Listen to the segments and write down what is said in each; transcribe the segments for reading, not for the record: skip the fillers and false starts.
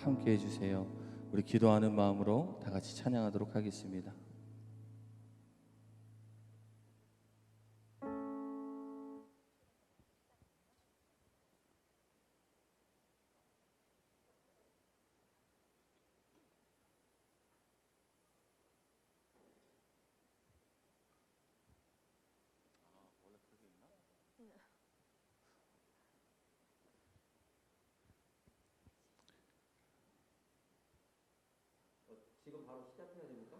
함께 해주세요. 우리 기도하는 마음으로 다 같이 찬양하도록 하겠습니다. 지금 바로 시작해야 됩니까?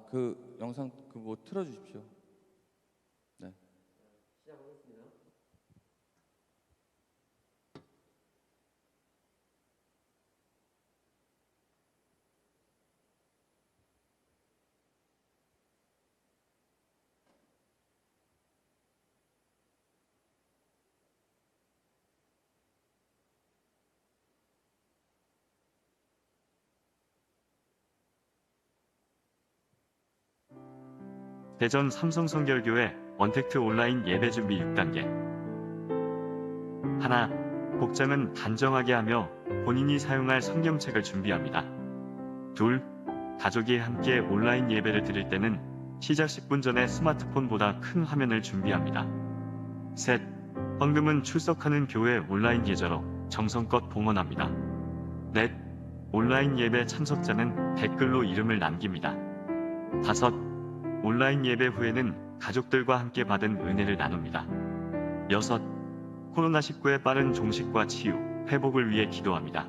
그 영상 뭐 틀어주십시오. 네. 시작하겠습니다. 대전 삼성성결교회 언택트 온라인 예배 준비 6단계. 하나, 복장은 단정하게 하며 본인이 사용할 성경책을 준비합니다. 둘, 가족이 함께 온라인 예배를 드릴 때는 시작 10분 전에 스마트폰보다 큰 화면을 준비합니다. 셋, 헌금은 출석하는 교회 온라인 계좌로 정성껏 봉헌합니다. 넷, 온라인 예배 참석자는 댓글로 이름을 남깁니다. 다섯, 온라인 예배 후에는 가족들과 함께 받은 은혜를 나눕니다. 여섯, 코로나19의 빠른 종식과 치유, 회복을 위해 기도합니다.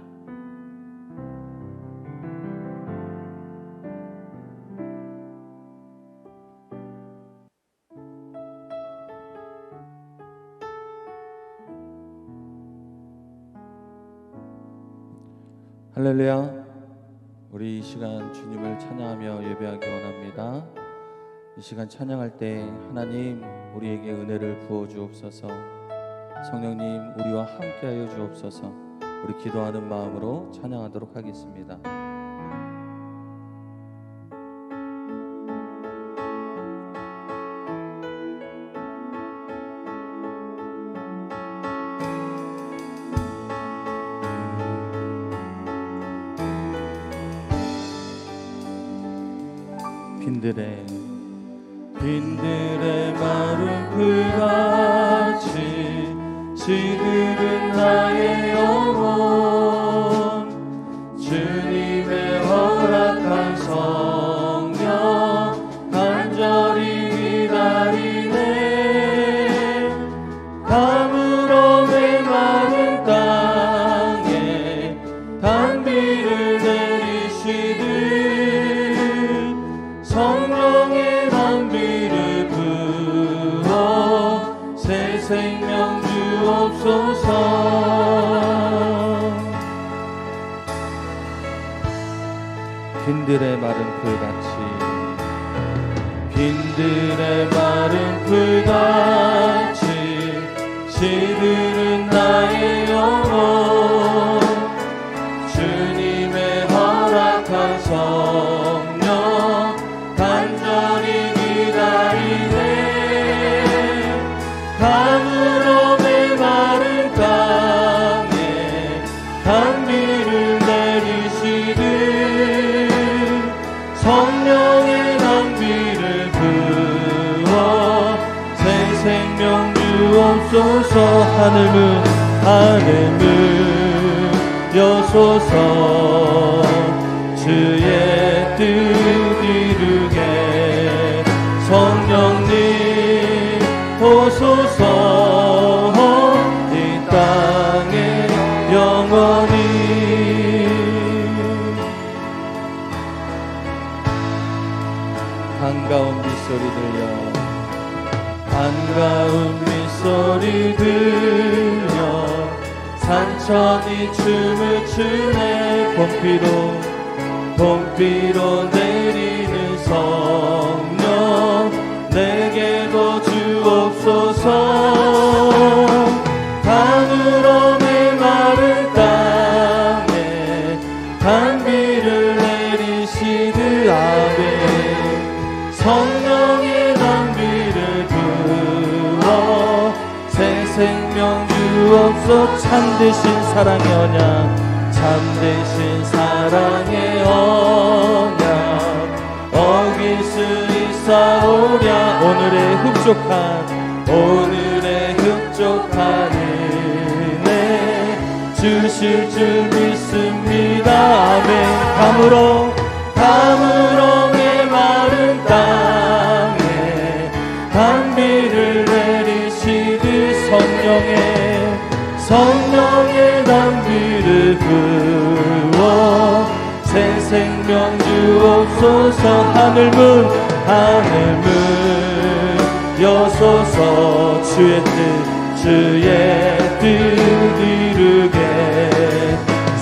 할렐루야. 우리 이 시간 주님을 찬양하며 예배하기 원합니다. 이 시간 찬양할 때 하나님 우리에게 은혜를 부어 주옵소서. 성령님 우리와 함께하여 주옵소서. 우리 기도하는 마음으로 찬양하도록 하겠습니다. 빈들의 마른 풀같이 시들은 나의 영혼 주님의 허락한 성령 간절히 기다리네. 가물어 메마른 땅에 단비를 내리시듯 성령의 단비를 부어 새 생명 주옵소서. 빈들의 마른 풀같이 빈들의 마른 풀같이 시들은 나의 영혼 주님의 허락한 성령 간절히 기다리네. 가물어 메마른 땅에 단비를 내리시듯 성령의 단비를 부어 새 생명 주옵소서. 하늘문 여소서 주의 뜻 이루게 성령님 오소서. 이 땅에 영원히 반가운 빗소리 들려 반가운 빗소리 들려 산천이 춤을 추네. 봄비로 내리는 성령 내게도 주옵소서. 가물어 메마른 땅에 단비를 내리시듯 아멘. 성령의 단비를 부어 새 생명 주옵소서. 참되신 사랑의 언약 참되신 사랑의 언약 어길 수 있사오랴. 오늘의 흡족한 은혜 주실 줄 믿습니다. 아멘. 가물어 메마른 땅에 단비를 내리시듯 성령의 단비를 부어 새 생명 주옵소서. 하늘문 여소서. 주의 뜻 이루게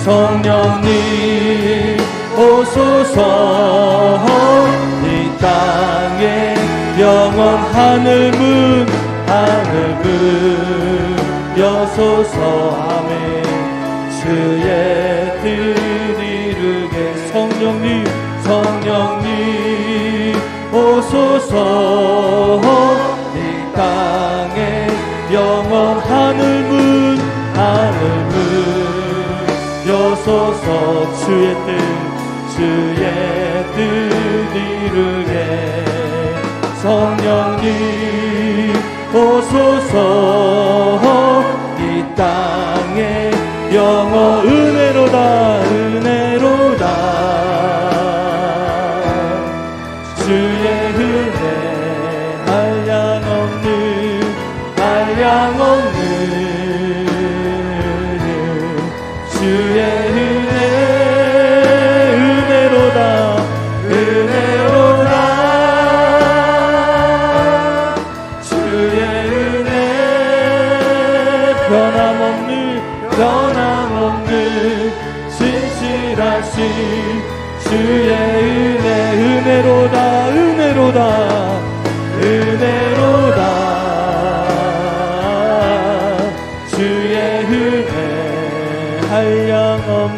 성령님 오소서. 이 땅에 영원 하늘문 여소서. 아멘. 주의 뜻 이루게 성령님 오소서. 이 땅에 영원 하늘문 여소서. 주의 뜻 이루게 성령님 오소서. 이 땅에 영원 은혜로다. 주의 은혜 한량 없는 주의 은혜로다. 주의 은혜 변함없는 신실하신 주의 은혜로다. 주의 은혜 한량 없는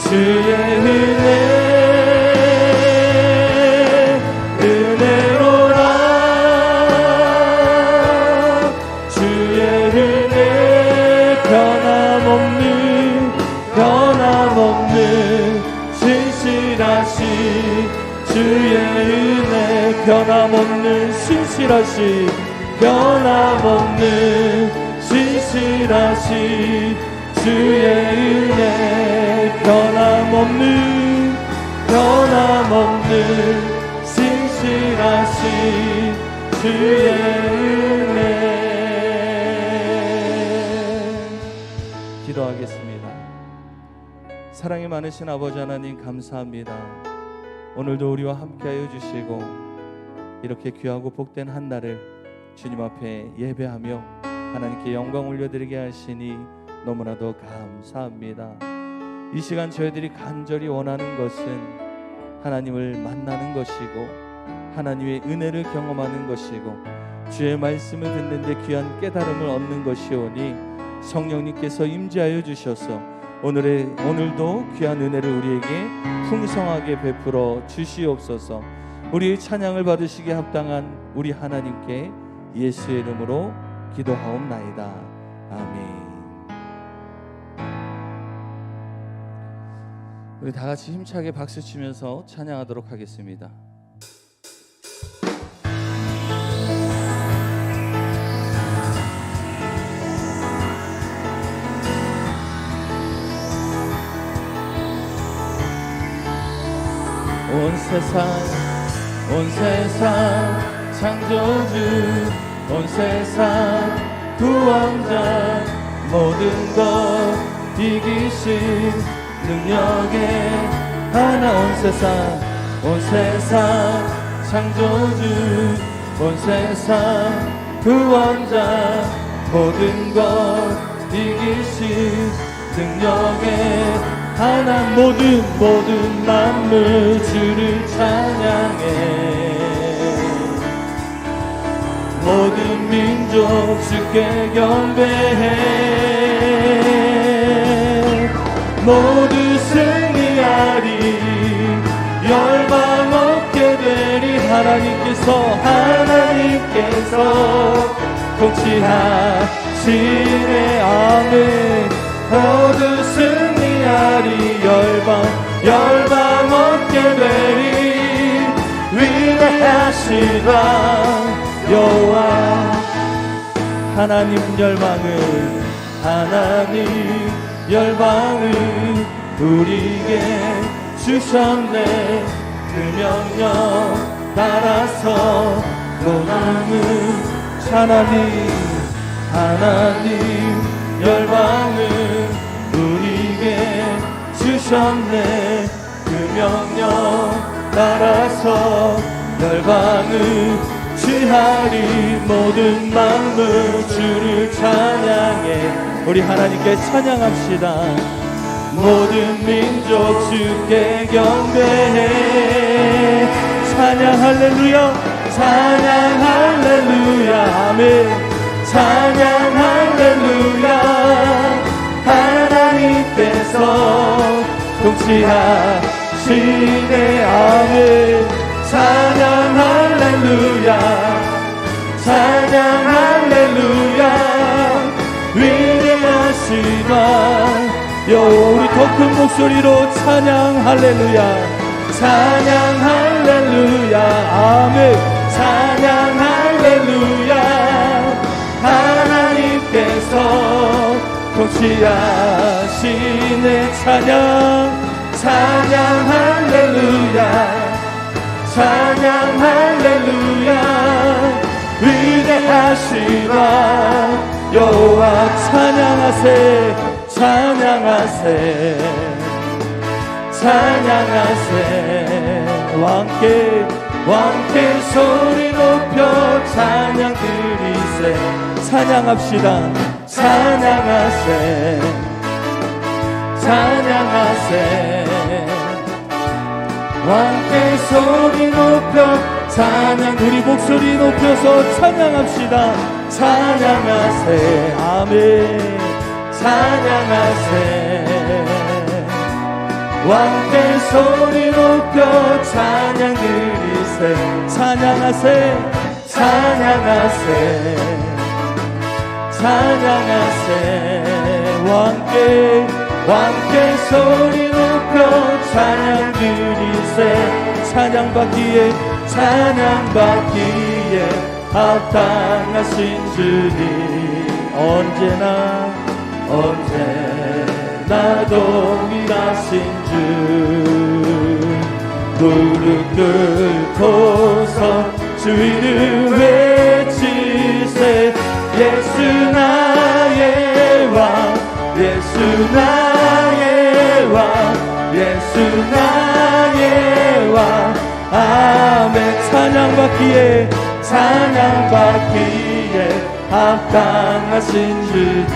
주의 은혜로다. 주의 은혜 변함없는 신실하신 주의 은혜 변함없는 신실하신 주의 은혜 변함없는 신실하신 주의 은혜. 기도하겠습니다. 사랑이 많으신 아버지 하나님 감사합니다. 오늘도 우리와 함께하여 주시고 이렇게 귀하고 복된 한 날을 주님 앞에 예배하며 하나님께 영광 올려드리게 하시니 너무나도 감사합니다. 이 시간 저희들이 간절히 원하는 것은 하나님을 만나는 것이고 하나님의 은혜를 경험하는 것이고 주의 말씀을 듣는데 귀한 깨달음을 얻는 것이오니 성령님께서 임재하여 주셔서 오늘도 귀한 은혜를 우리에게 풍성하게 베풀어 주시옵소서. 우리의 찬양을 받으시기에 합당한 우리 하나님께 예수의 이름으로 기도하옵나이다. 아멘. 우리 다 같이 힘차게 박수 치면서 찬양하도록 하겠습니다. 온 세상 창조주 온 세상 구원자 모든 것 이기신 능력의 하나 온 세상 창조주 온 세상 구원자 모든 것 이기신 능력의 하나 모든 만물 주를 찬양해 모든 민족 주께 경배해 모두 승리하리 열방 없게 되리 하나님께서 통치하시네. 아멘. 모두 승리하리. 열방 얻게 되리. 위대하신 왕 여호와. 하나님 열방을 우리에게 주셨네. 그 명령 따라서 모든 하나님 열방을 우리에게 주셨네. 그 명령 따라서 열방을 취하리. 모든 만물 주를 찬양해. 우리 하나님께 찬양합시다. 모든 민족 주께 경배해. 찬양 할렐루야. 찬양 할렐루야. 아멘. 찬양 할렐루야. 하나님께서 통치하시네. 아멘. 찬양 할렐루야. 찬양 할렐루야. 위대하신 왕 여호와. 우리 더 큰 목소리로 찬양 할렐루야. 찬양 할렐루야. 아멘. 찬양 할렐루야. 하나님께서 통치하시네. 찬양 할렐루야. 찬양 할렐루야. 위대하신 왕 여호와. 찬양하세. 찬양하세. 찬양하세. 왕께 소리 높여 찬양 드리세. 찬양합시다. 찬양하세. 찬양하세. 왕께 소리 높여 찬양. 우리 목소리 높여서 찬양합시다. 찬양하세. 아멘. 찬양하세. 왕께 소리 높여 찬양 드리세. 찬양하세. 찬양하세. 찬양하세. 왕께 소리 높여 찬양 드리세. 찬양받기에 합당하신 주님. 언제나 동일하신 주. 무릎 꿇고서 주 이름 외치세. 예수 나의 왕. 예수 나의 왕. 예수 나의 왕. 아멘. 찬양받기에 합당하신 주님.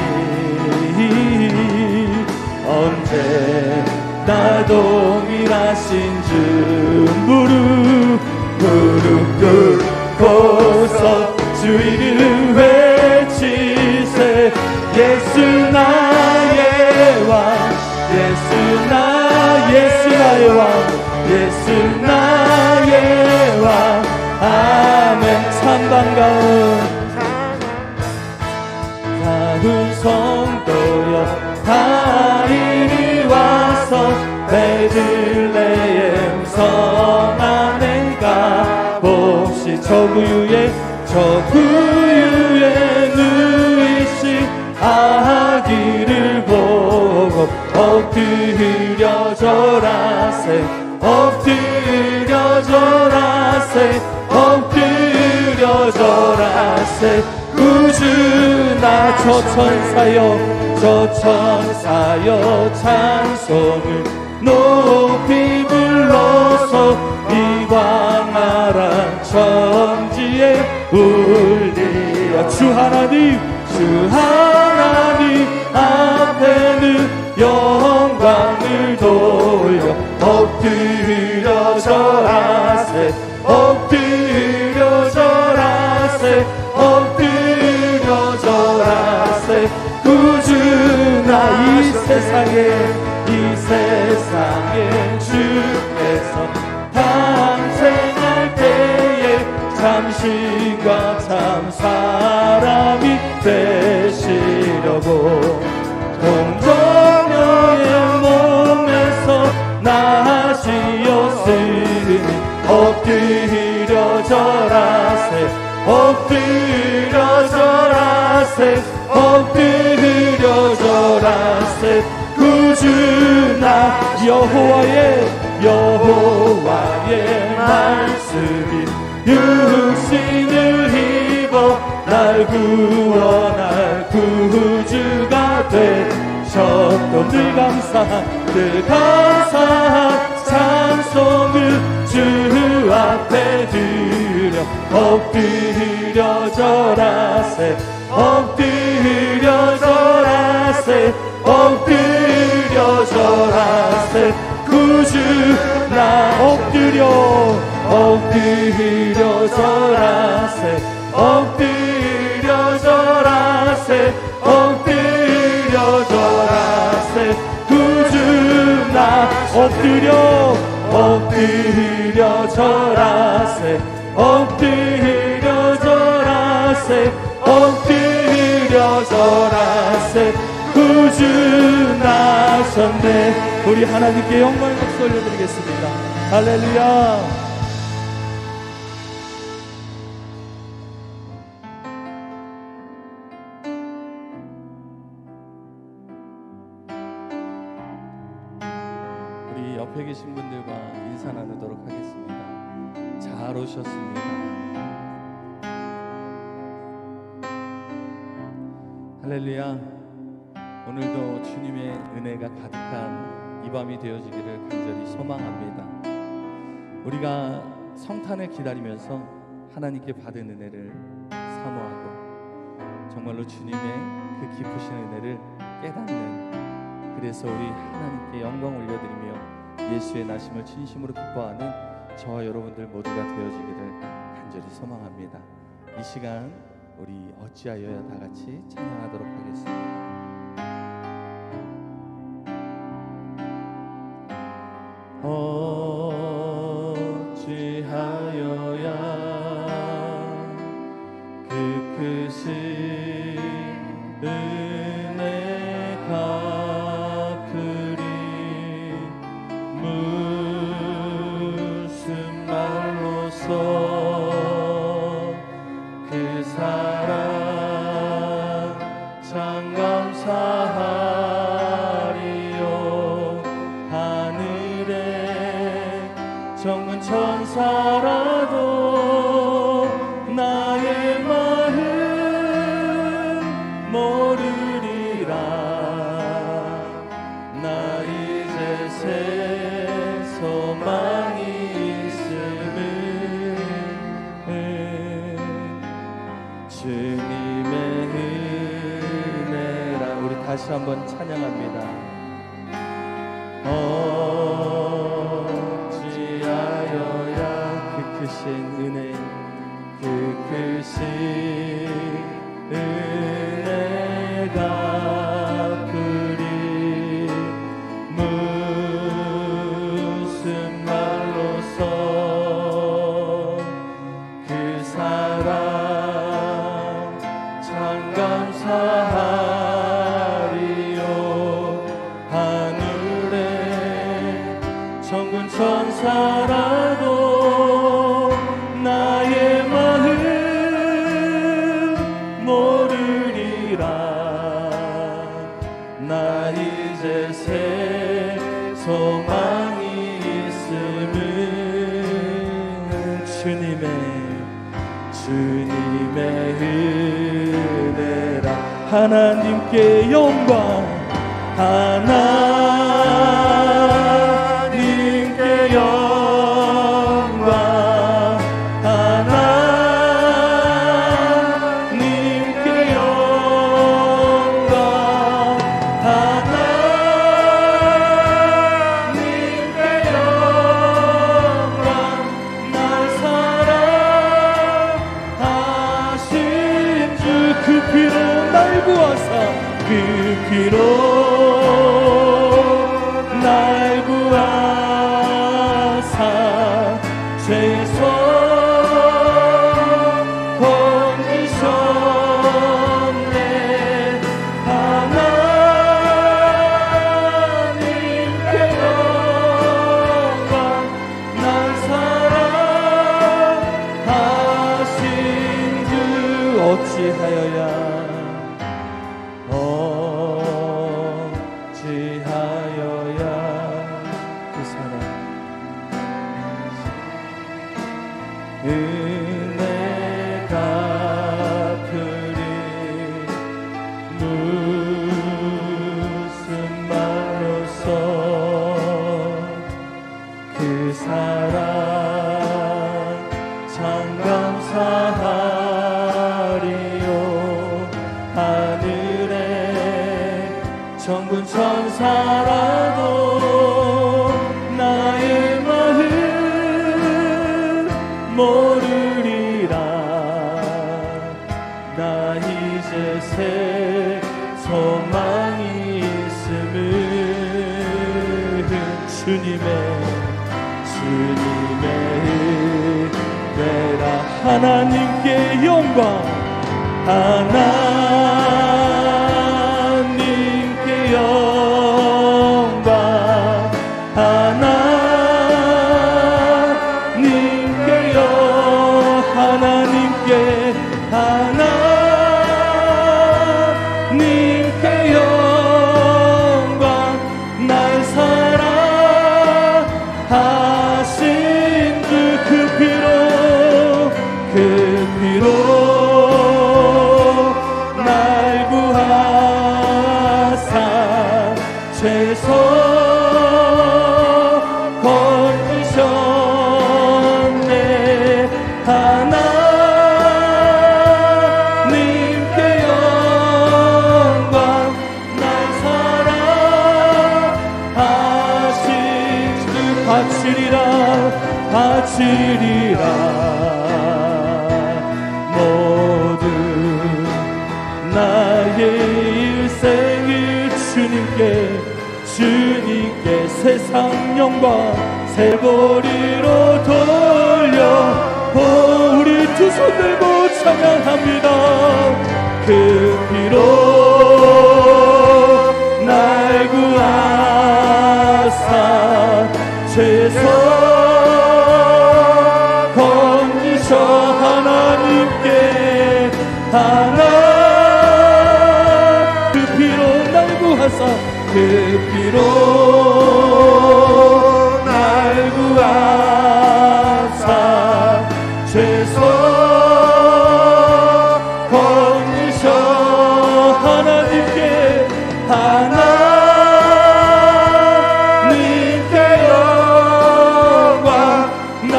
언제나 동일하신 주. 무릎 꿇고서 주 이름 외치세. 예수 나의 왕. 예수 나의 왕. 예수 나의 왕. 아멘. 참 반가운 성도여 다 이리 와서 베들레헴 성 안에 가봅시. 저 구유에 누이신 아기를 보고 엎드려 절하세. 엎드려 절하세. 구주나 저 천사여 찬송을 높이 불러서 이 광활한 천지에 울리어. 주 하나님 앞에는 영광을 돌려 엎드려 절하세. 엎드려 절하세. 구주나 이 세상에 주께서 탄생할 때에 참신과 참 사랑을 되시려고 동정녀의 몸에서 나시었으니 엎드려 절하세 엎드려 절하세 엎드려 절하세 구주나 여호와의 말씀이 육신을 입어 날 구원할 구주가 되셨던 늘 감사한 찬송을 주 앞에 드려 엎드려 절하세 엎드려 절하세 엎드려 절하세 구주 나 엎드려 절하세 엎드려 절하세 엎드려 절하세 구주 나 엎드려 절하세 엎드려 절하세 엎드려 절하세 구주 나셨네. 우리 하나님께 영광의 박수 올려드리겠습니다. 할렐루야. 우리 옆에 계신 분들과 인사 나누도록 하겠습니다. 잘 오셨습니다. 할렐루야. 오늘도 주님의 은혜가 가득한 이 밤이 되어지기를 간절히 소망합니다. 우리가 성탄을 기다리면서 하나님께 받은 은혜를 사모하고 정말로 주님의 그 깊으신 은혜를 깨닫는, 그래서 우리 하나님께 영광 올려드리며 예수의 나심을 진심으로 기뻐하는 저와 여러분들 모두가 되어지기를 간절히 소망합니다. 이 시간 우리 어찌하여야 다 같이 찬양하도록 하겠습니다. 어찌하여야 그 크신 은혜 갚으리 무슨 말로써 그 사랑 참 감사하리요. 하늘에 정은 천사라도 나의 마음 모르리라. 나 이제 새 소망이 있음을 주님의 은혜라. 우리 다시 한번 찬양합니다. 어찌하여야 그 크신 은혜, 그 크신 은혜 갚으리 무슨 말로써 그 사랑 참 감사하리요. 하늘에 천군 천사라도 나의 마음 모르리라. 나 이제 새 소망이 있음을 주님의 은혜라. 하나님께 영광, 하나님께 영광, 하나님께 영광, 하나님께 영광. 날 사랑하신 주 그 피로 날 구하사, 그 피로 날 구하사 죄에서 건지셨네. 무슨 말로써 그 사랑 참 감사하리요. 하늘에 천군 천사라도 나의 마음 모르리라. 나 이제 새 소망이 있음을 주님의 은혜라. 하나님께 영광, 하나님께 영광, 하나님께 영광. 날 사랑하신 그 피로 날 구하사 죄서 건지셨네. 하나님께 영광. 날 사랑하신 그 바치리라. 모든 나의 일생을 주님께 세상 영광 새보리로 돌려 우리 두 손 들고 찬양합니다. 그 피로 날 구하사 죄서 건지셔. 그 피로 날 구하사 그 피로 날 구하사 죄서 건지셔. 하나님께 영광. 날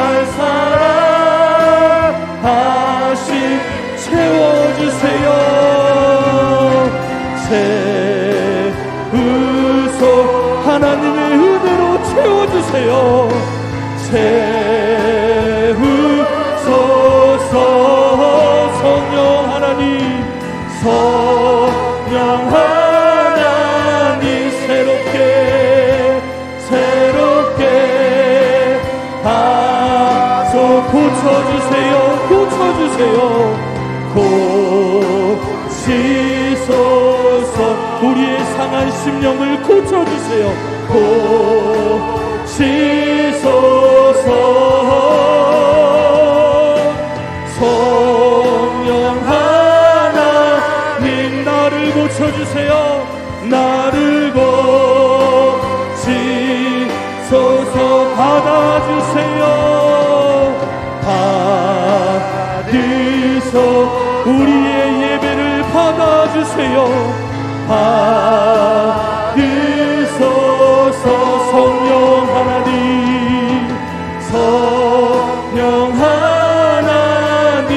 사랑하신 채워주세요. 채우소. 하나님의 은혜로 채워주세요. 채우소서. 성령 하나님, 성령 하나님 새롭게 하소. 고쳐주세요. 고치소서. 우리의 상한 심령을 고쳐주세요. 고치소서. 성령 하나님 나를 고쳐주세요. 나를 고치소서. 받아주세요. 받으소. 우리의 예배를 받아주세요. 받으소서. 성령 하나님, 성령 하나님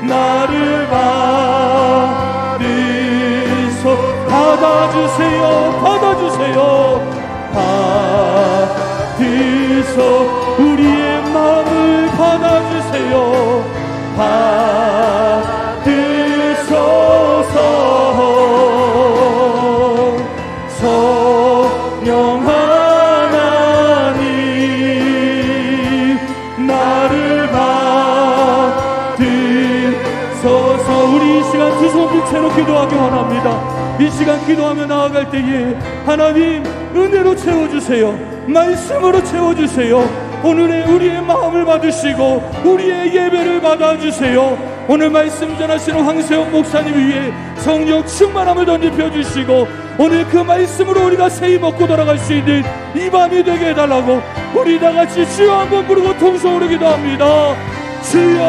나를 받으소. 받아주세요. 받으소. 우리의 마음을 받아주세요. 받으소서. 성령 하나님 나를 받으소서. 우리 이 시간 두 손 붙여놓고 기도하기 원합니다. 이 시간 기도하며 나아갈 때에 하나님 은혜로 채워주세요. 말씀으로 채워주세요. 오늘의 우리의 마음을 받으시고 우리의 예배를 받아주세요. 오늘 말씀 전하시는 황세영 목사님 위에 성령 충만함을 던집혀 주시고 오늘 그 말씀으로 우리가 새히 먹고 돌아갈 수 있는 이 밤이 되게 해달라고 우리 다같이 주여 한번 부르고 통성으로 기도합니다. 주여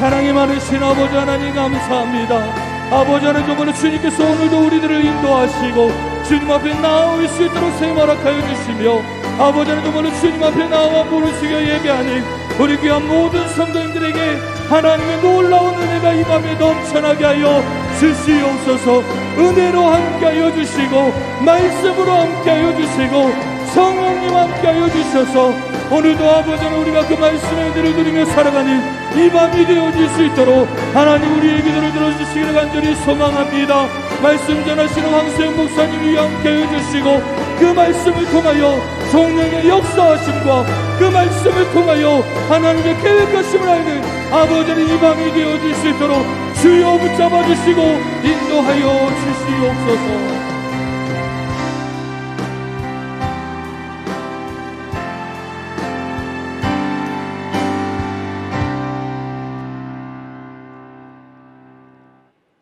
사랑이 많으신 아버지 하나님 감사합니다. 아버지 하나님 정말로 주님께서 오늘도 우리들을 인도하시고 주님 앞에 나올 수 있도록 생활하여 주시며 아버지 하나님 정말로 주님 앞에 나와 부르시며 예배하는 우리 귀한 모든 성도님들에게 하나님의 놀라운 은혜가 이 밤에 넘쳐나게 하여 주시옵소서. 은혜로 함께하여 주시고 말씀으로 함께하여 주시고 성령님 함께하여 주셔서 오늘도 아버지는 우리가 그 말씀의 은혜를 누리며 살아가는 이 밤이 되어질 수 있도록 하나님 우리의 기도를 들어주시기를 간절히 소망합니다. 말씀 전하시는 황세영 목사님이 함께하여 주시고 그 말씀을 통하여 성령의 역사하심과 그 말씀을 통하여 하나님의 계획하심을 알는 아버지는 이 밤이 되어질 수 있도록 주여 붙잡아 주시고 인도하여 주시옵소서.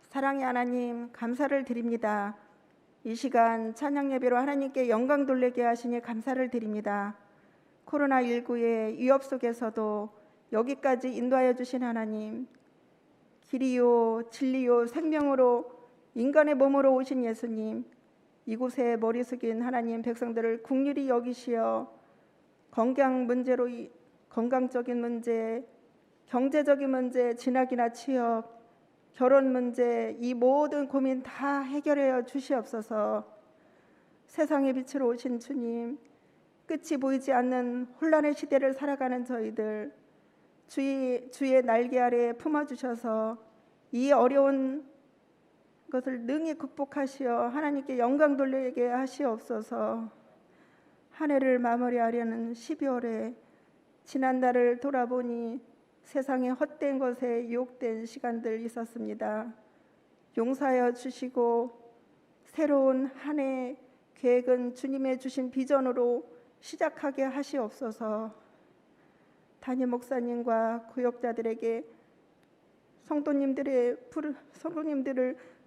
사랑의 하나님 감사를 드립니다. 이 시간 찬양 예배로 하나님께 영광 돌리게 하시니 감사를 드립니다. 코로나19의 위협 속에서도 여기까지 인도하여 주신 하나님, 길이요 진리요 생명으로 인간의 몸으로 오신 예수님, 이곳에 머리 숙인 하나님 백성들을 긍휼히 여기시어 건강적인 문제, 경제적인 문제, 진학이나 취업, 결혼 문제, 이 모든 고민 다 해결하여 주시옵소서. 세상의 빛으로 오신 주님, 끝이 보이지 않는 혼란의 시대를 살아가는 저희들 주의 날개 아래 품어주셔서 이 어려운 것을 능히 극복하시어 하나님께 영광 돌리게 하시옵소서. 한 해를 마무리하려는 12월에 지난달을 돌아보니 세상의 헛된 것에 유혹된 시간들 있었습니다. 용서하여 주시고 새로운 한 해 계획은 주님의 주신 비전으로 시작하게 하시옵소서. 담임 목사님과 구역자들에게 성도님들을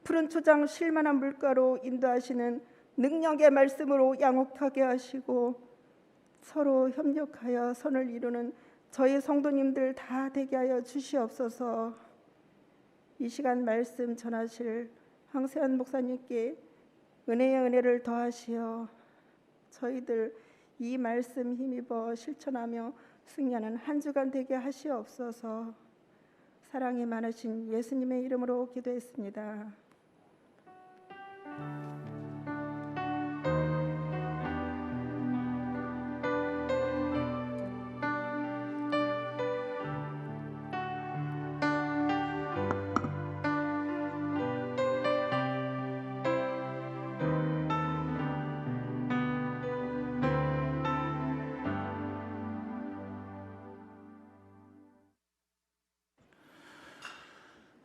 푸른 초장 쉴만한 물가로 인도하시는 능력의 말씀으로 양혹하게 하시고 서로 협력하여 선을 이루는 저희 성도님들 다 되게 하여 주시옵소서. 이 시간 말씀 전하실 황세현 목사님께 은혜의 은혜를 더하시어 저희들 이 말씀 힘입어 실천하며 승리하는 한 주간 되게 하시옵소서. 사랑이 많으신 예수님의 이름으로 기도했습니다.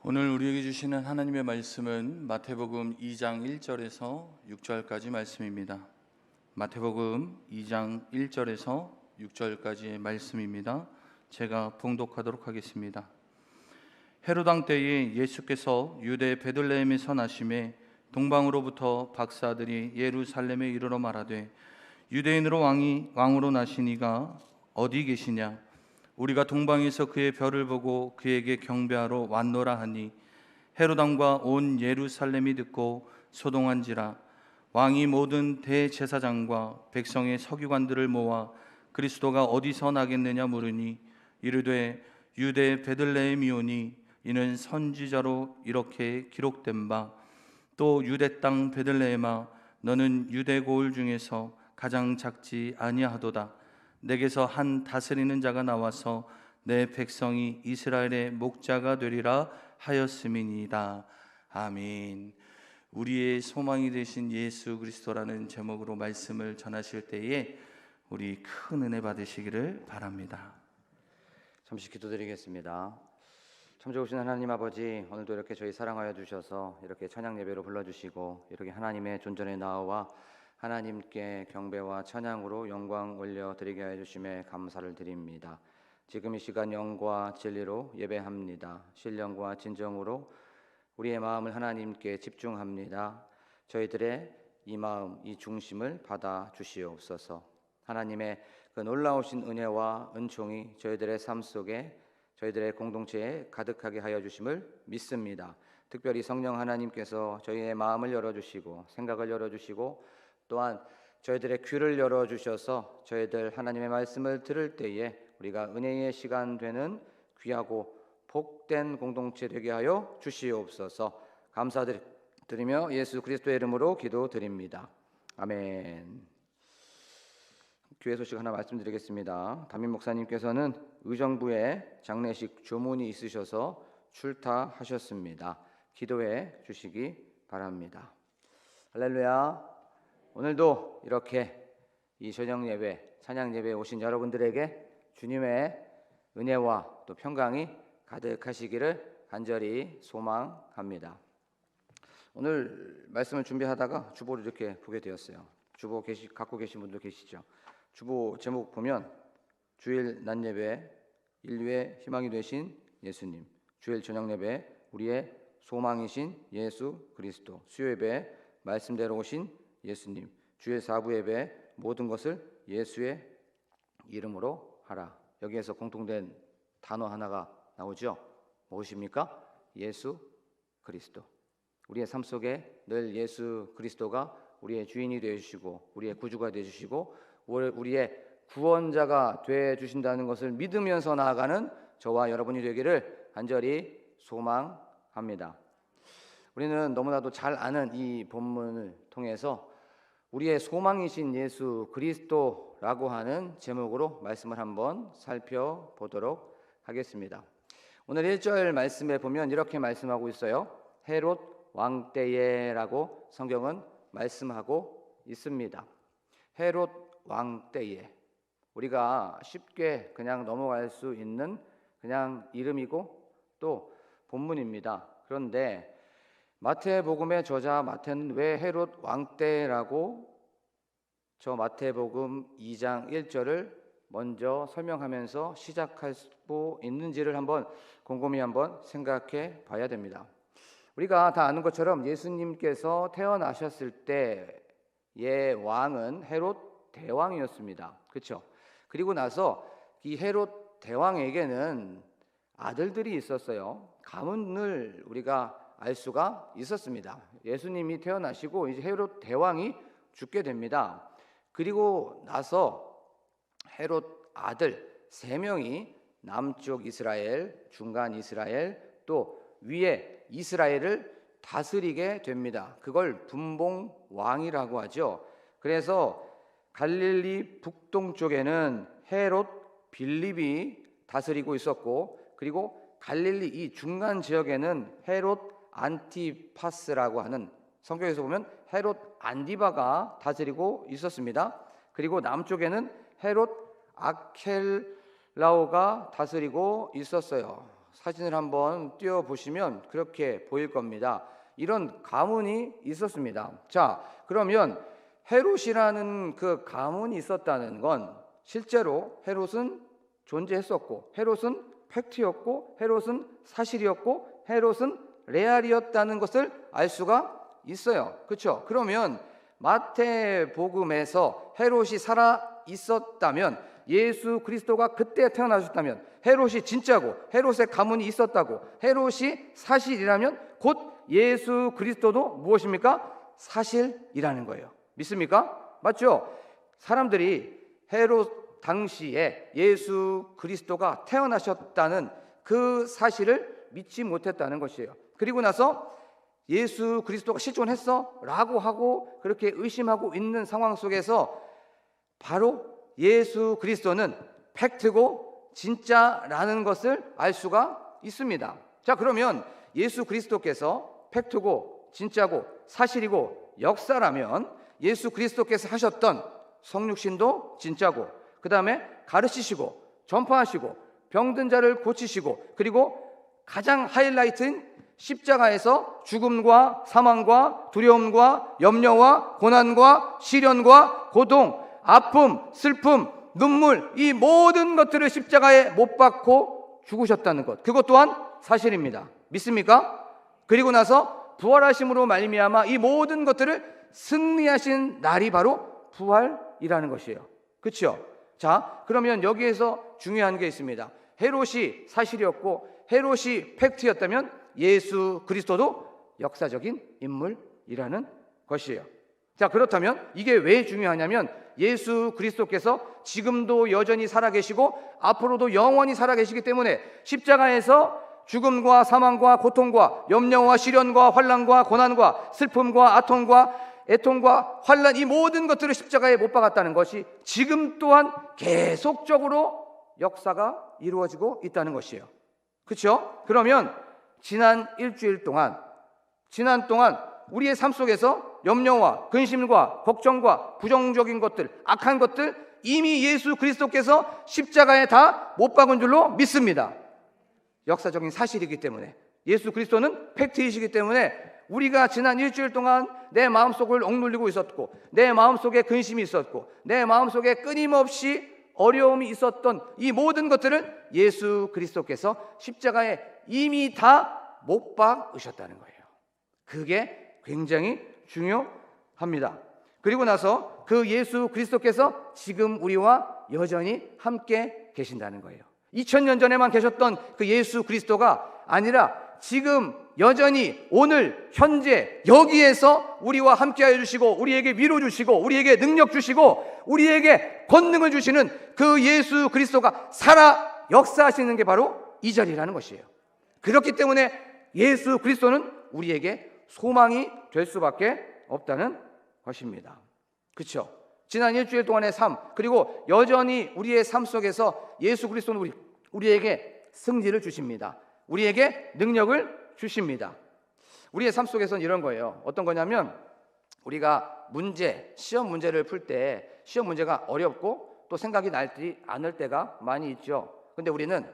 오늘 우리에게 주시는 하나님의 말씀은 마태복음 2장 1절에서 6절까지 말씀입니다. 마태복음 2장 1절에서 6절까지의 말씀입니다. 제가 봉독하도록 하겠습니다. 헤롯 왕 때에 예수께서 유대 베들레헴에서 나심에 동방으로부터 박사들이 예루살렘에 이르러 말하되 유대인으로 왕으로 나신 이가 어디 계시냐? 우리가 동방에서 그의 별을 보고 그에게 경배하러 왔노라 하니 헤롯 왕과 온 예루살렘이 듣고 소동한지라. 왕이 모든 대제사장과 백성의 서기관들을 모아 그리스도가 어디서 나겠느냐 물으니 이르되 유대 베들레헴이오니 이는 선지자로 이렇게 기록된 바 또 유대 땅 베들레헴아 너는 유대 고을 중에서 가장 작지 아니하도다. 내게서 한 다스리는 자가 나와서 내 백성이 이스라엘의 목자가 되리라 하였음이니이다. 아멘. 우리의 소망이 되신 예수 그리스도라는 제목으로 말씀을 전하실 때에 우리 큰 은혜 받으시기를 바랍니다. 잠시 기도드리겠습니다. 참좋으신 하나님 아버지, 오늘도 이렇게 저희 사랑하여 주셔서 이렇게 찬양 예배로 불러주시고 이렇게 하나님의 존전에 나와 하나님께 경배와 찬양으로 영광 올려드리게 하여 주심에 감사를 드립니다. 지금 이 시간 영과 진리로 예배합니다. 신령과 진정으로 우리의 마음을 하나님께 집중합니다. 저희들의 이 마음, 이 중심을 받아 주시옵소서. 하나님의 그 놀라우신 은혜와 은총이 저희들의 삶 속에 저희들의 공동체에 가득하게 하여 주심을 믿습니다. 특별히 성령 하나님께서 저희의 마음을 열어주시고 생각을 열어주시고 또한 저희들의 귀를 열어주셔서 저희들 하나님의 말씀을 들을 때에 우리가 은혜의 시간 되는 귀하고 복된 공동체 되게 하여 주시옵소서. 감사드리며 예수 그리스도의 이름으로 기도드립니다. 아멘. 교회 소식 하나 말씀드리겠습니다. 담임 목사님께서는 의정부에 장례식 조문이 있으셔서 출타하셨습니다. 기도해 주시기 바랍니다. 할렐루야. 오늘도 이렇게 이 저녁 예배, 찬양 예배에 오신 여러분들에게 주님의 은혜와 또 평강이 가득하시기를 간절히 소망합니다. 오늘 말씀을 준비하다가 주보를 이렇게 보게 되었어요. 주보 갖고 계신 분들 계시죠? 주보 제목 보면 주일 낮 예배 인류의 희망이 되신 예수님, 주일 저녁 예배 우리의 소망이신 예수 그리스도, 수요 예배 말씀대로 오신 예수님, 주일 사부 예배 모든 것을 예수의 이름으로 하라. 여기에서 공통된 단어 하나가 나오죠. 무엇입니까? 예수 그리스도. 우리의 삶 속에 늘 예수 그리스도가 우리의 주인이 되어 주시고 우리의 구주가 되어 주시고 우리의 구원자가 되어 주신다는 것을 믿으면서 나아가는 저와 여러분이 되기를 간절히 소망합니다. 우리는 너무나도 잘 아는 이 본문을 통해서 우리의 소망이신 예수 그리스도라고 하는 제목으로 말씀을 한번 살펴보도록 하겠습니다. 오늘 1절 말씀에 보면 이렇게 말씀하고 있어요. 헤롯 왕 때에라고 성경은 말씀하고 있습니다. 헤롯 왕 때에, 우리가 쉽게 그냥 넘어갈 수 있는 그냥 이름이고 또 본문입니다. 그런데 마태복음의 저자 마태는 왜 헤롯 왕 때라고 저 마태복음 2장 1절을 먼저 설명하면서 시작할 수 있는지를 한번 곰곰이 한번 생각해 봐야 됩니다. 우리가 다 아는 것처럼 예수님께서 태어나셨을 때의 왕은 헤롯 대왕이었습니다. 그렇죠? 그리고 나서 이 헤롯 대왕에게는 아들들이 있었어요. 가문을 우리가 알 수가 있었습니다. 예수님이 태어나시고 이제 헤롯 대왕이 죽게 됩니다. 그리고 나서 헤롯 아들 3명이 남쪽 이스라엘, 중간 이스라엘, 또 위에 이스라엘을 다스리게 됩니다. 그걸 분봉왕이라고 하죠. 그래서 갈릴리 북동쪽에는 헤롯 빌립이 다스리고 있었고, 그리고 갈릴리 이 중간 지역에는 헤롯 안티파스라고 하는, 성경에서 보면 헤롯 안디바가 다스리고 있었습니다. 그리고 남쪽에는 헤롯 아켈라오가 다스리고 있었어요. 사진을 한번 띄워 보시면 그렇게 보일 겁니다. 이런 가문이 있었습니다. 자, 그러면 헤롯이라는 그 가문이 있었다는 건 실제로 헤롯은 존재했었고, 헤롯은 팩트였고, 헤롯은 사실이었고, 헤롯은 레알이었다는 것을 알 수가 있어요. 그렇죠? 그러면 마태복음에서 헤롯이 살아 있었다면, 예수 그리스도가 그때 태어나셨다면, 헤롯이 진짜고 헤롯의 가문이 있었다고, 헤롯이 사실이라면 곧 예수 그리스도도 무엇입니까? 사실이라는 거예요. 믿습니까? 맞죠? 사람들이 헤롯 당시에 예수 그리스도가 태어나셨다는 그 사실을 믿지 못했다는 것이에요. 그리고 나서 예수 그리스도가 실존했어? 라고 하고 그렇게 의심하고 있는 상황 속에서 바로 예수 그리스도는 팩트고 진짜라는 것을 알 수가 있습니다. 자, 그러면 예수 그리스도께서 팩트고 진짜고 사실이고 역사라면 예수 그리스도께서 하셨던 성육신도 진짜고, 그 다음에 가르치시고 전파하시고 병든 자를 고치시고, 그리고 가장 하이라이트인 십자가에서 죽음과 사망과 두려움과 염려와 고난과 시련과 고통, 아픔, 슬픔, 눈물, 이 모든 것들을 십자가에 못 박고 죽으셨다는 것, 그것 또한 사실입니다. 믿습니까? 그리고 나서 부활하심으로 말미암아 이 모든 것들을 승리하신 날이 바로 부활이라는 것이에요. 그렇죠? 자, 그러면 여기에서 중요한 게 있습니다. 헤롯이 사실이었고 헤롯이 팩트였다면 예수 그리스도도 역사적인 인물이라는 것이에요. 자, 그렇다면 이게 왜 중요하냐면 예수 그리스도께서 지금도 여전히 살아계시고 앞으로도 영원히 살아계시기 때문에 십자가에서 죽음과 사망과 고통과 염려와 시련과 환난과 고난과 슬픔과 아통과 애통과 환난, 이 모든 것들을 십자가에 못 박았다는 것이 지금 또한 계속적으로 역사가 이루어지고 있다는 것이에요. 그렇죠? 그러면 지난 일주일 동안 우리의 삶 속에서 염려와 근심과 걱정과 부정적인 것들, 악한 것들 이미 예수 그리스도께서 십자가에 다 못 박은 줄로 믿습니다. 역사적인 사실이기 때문에, 예수 그리스도는 팩트이시기 때문에 우리가 지난 일주일 동안 내 마음속을 억눌리고 있었고, 내 마음속에 근심이 있었고, 내 마음속에 끊임없이 어려움이 있었던 이 모든 것들을 예수 그리스도께서 십자가에 이미 다 못 박으셨다는 거예요. 그게 굉장히 중요합니다. 그리고 나서 그 예수 그리스도께서 지금 우리와 여전히 함께 계신다는 거예요. 2000년 전에만 계셨던 그 예수 그리스도가 아니라 지금 여전히 오늘 현재 여기에서 우리와 함께하여 주시고 우리에게 위로 주시고 우리에게 능력 주시고 우리에게 권능을 주시는 그 예수 그리스도가 살아 역사하시는 게 바로 이 자리라는 것이에요. 그렇기 때문에 예수 그리스도는 우리에게 소망이 될 수밖에 없다는 것입니다. 그렇죠? 지난 일주일 동안의 삶, 그리고 여전히 우리의 삶 속에서 예수 그리스도는 우리에게 승리를 주십니다. 우리에게 능력을 주십니다. 우리의 삶 속에서는 이런 거예요. 어떤 거냐면 우리가 시험 문제를 풀 때 시험 문제가 어렵고 또 생각이 나지 않을 때가 많이 있죠. 근데 우리는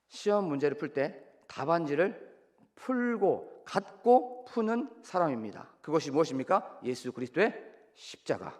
시험 문제를 풀 때 답안지를 풀고 갖고 푸는 사람입니다. 그것이 무엇입니까? 예수 그리스도의 십자가.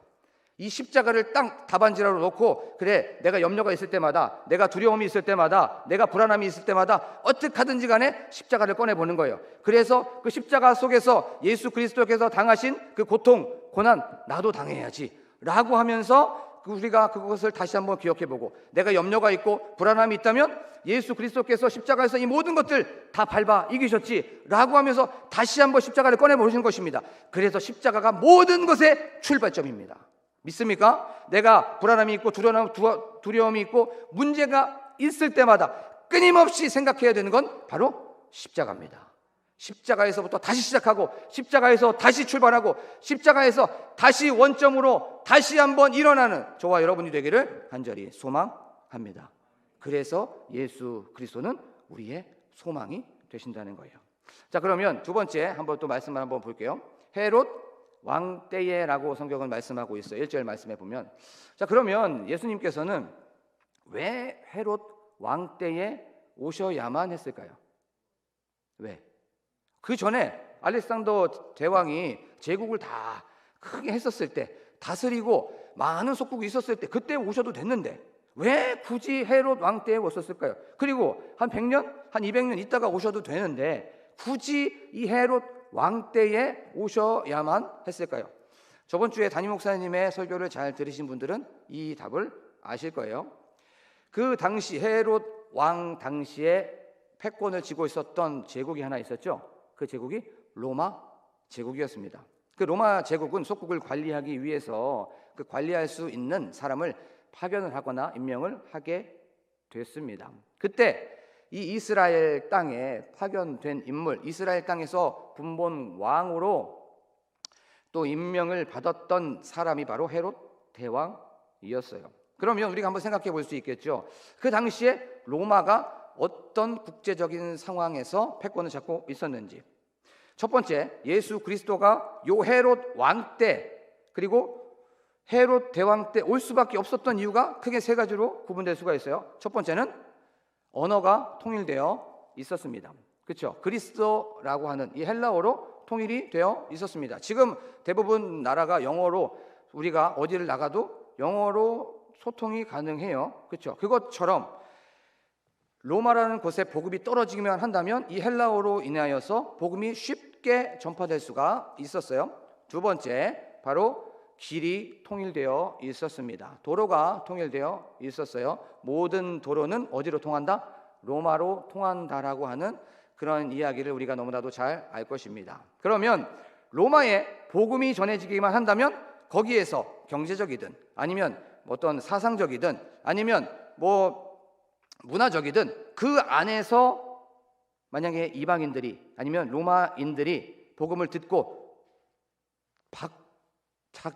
이 십자가를 딱 답안지라로 놓고, 그래, 내가 염려가 있을 때마다, 내가 두려움이 있을 때마다, 내가 불안함이 있을 때마다 어떻게 하든지 간에 십자가를 꺼내보는 거예요. 그래서 그 십자가 속에서 예수 그리스도께서 당하신 그 고통, 고난, 나도 당해야지 라고 하면서 우리가 그것을 다시 한번 기억해보고, 내가 염려가 있고 불안함이 있다면 예수 그리스도께서 십자가에서 이 모든 것들 다 밟아 이기셨지 라고 하면서 다시 한번 십자가를 꺼내보시는 것입니다. 그래서 십자가가 모든 것의 출발점입니다. 믿습니까? 내가 불안함이 있고 두려움이 있고 문제가 있을 때마다 끊임없이 생각해야 되는 건 바로 십자가입니다. 십자가에서부터 다시 시작하고, 십자가에서 다시 출발하고, 십자가에서 다시 원점으로 다시 한번 일어나는 저와 여러분이 되기를 간절히 소망합니다. 그래서 예수 그리스도는 우리의 소망이 되신다는 거예요. 자, 그러면 두 번째 한번 또 말씀을 한번 볼게요. 헤롯 왕 때에라고 성경은 말씀하고 있어요. 1절 말씀에 보면. 자, 그러면 예수님께서는 왜 헤롯 왕 때에 오셔야만 했을까요? 왜? 그 전에 알렉산더 대왕이 제국을 다 크게 했었을 때, 다스리고 많은 속국이 있었을 때 그때 오셔도 됐는데 왜 굳이 헤롯 왕 때에 오셨을까요? 그리고 한 100년, 한 200년 있다가 오셔도 되는데 굳이 이 헤롯 왕 때에 오셔야만 했을까요? 저번 주에 담임 목사님의 설교를 잘 들으신 분들은 이 답을 아실 거예요. 그 당시 헤롯 왕 당시에 패권을 쥐고 있었던 제국이 하나 있었죠. 그 제국이 로마 제국이었습니다. 그 로마 제국은 속국을 관리하기 위해서 그 관리할 수 있는 사람을 파견을 하거나 임명을 하게 됐습니다. 그때 이 이스라엘 땅에 파견된 인물, 이스라엘 땅에서 분본 왕으로 또 임명을 받았던 사람이 바로 헤롯 대왕이었어요. 그러면 우리가 한번 생각해 볼 수 있겠죠. 그 당시에 로마가 어떤 국제적인 상황에서 패권을 잡고 있었는지. 첫 번째, 예수 그리스도가 요 헤롯 왕 때 그리고 헤롯 대왕 때 올 수밖에 없었던 이유가 크게 세 가지로 구분될 수가 있어요. 첫 번째는 언어가 통일되어 있었습니다. 그렇죠? 그리스도라고 하는 이 헬라어로 통일이 되어 있었습니다. 지금 대부분 나라가 영어로, 우리가 어디를 나가도 영어로 소통이 가능해요. 그렇죠? 그것처럼 로마라는 곳에 복음이 떨어지기만 한다면 이 헬라어로 인하여서 복음이 쉽게 전파될 수가 있었어요. 두 번째, 바로 길이 통일되어 있었습니다. 도로가 통일되어 있었어요. 모든 도로는 어디로 통한다? 로마로 통한다라고 하는 그런 이야기를 우리가 너무나도 잘 알 것입니다. 그러면 로마에 복음이 전해지기만 한다면 거기에서 경제적이든 아니면 어떤 사상적이든 아니면 문화적이든 그 안에서 만약에 이방인들이 아니면 로마인들이 복음을 듣고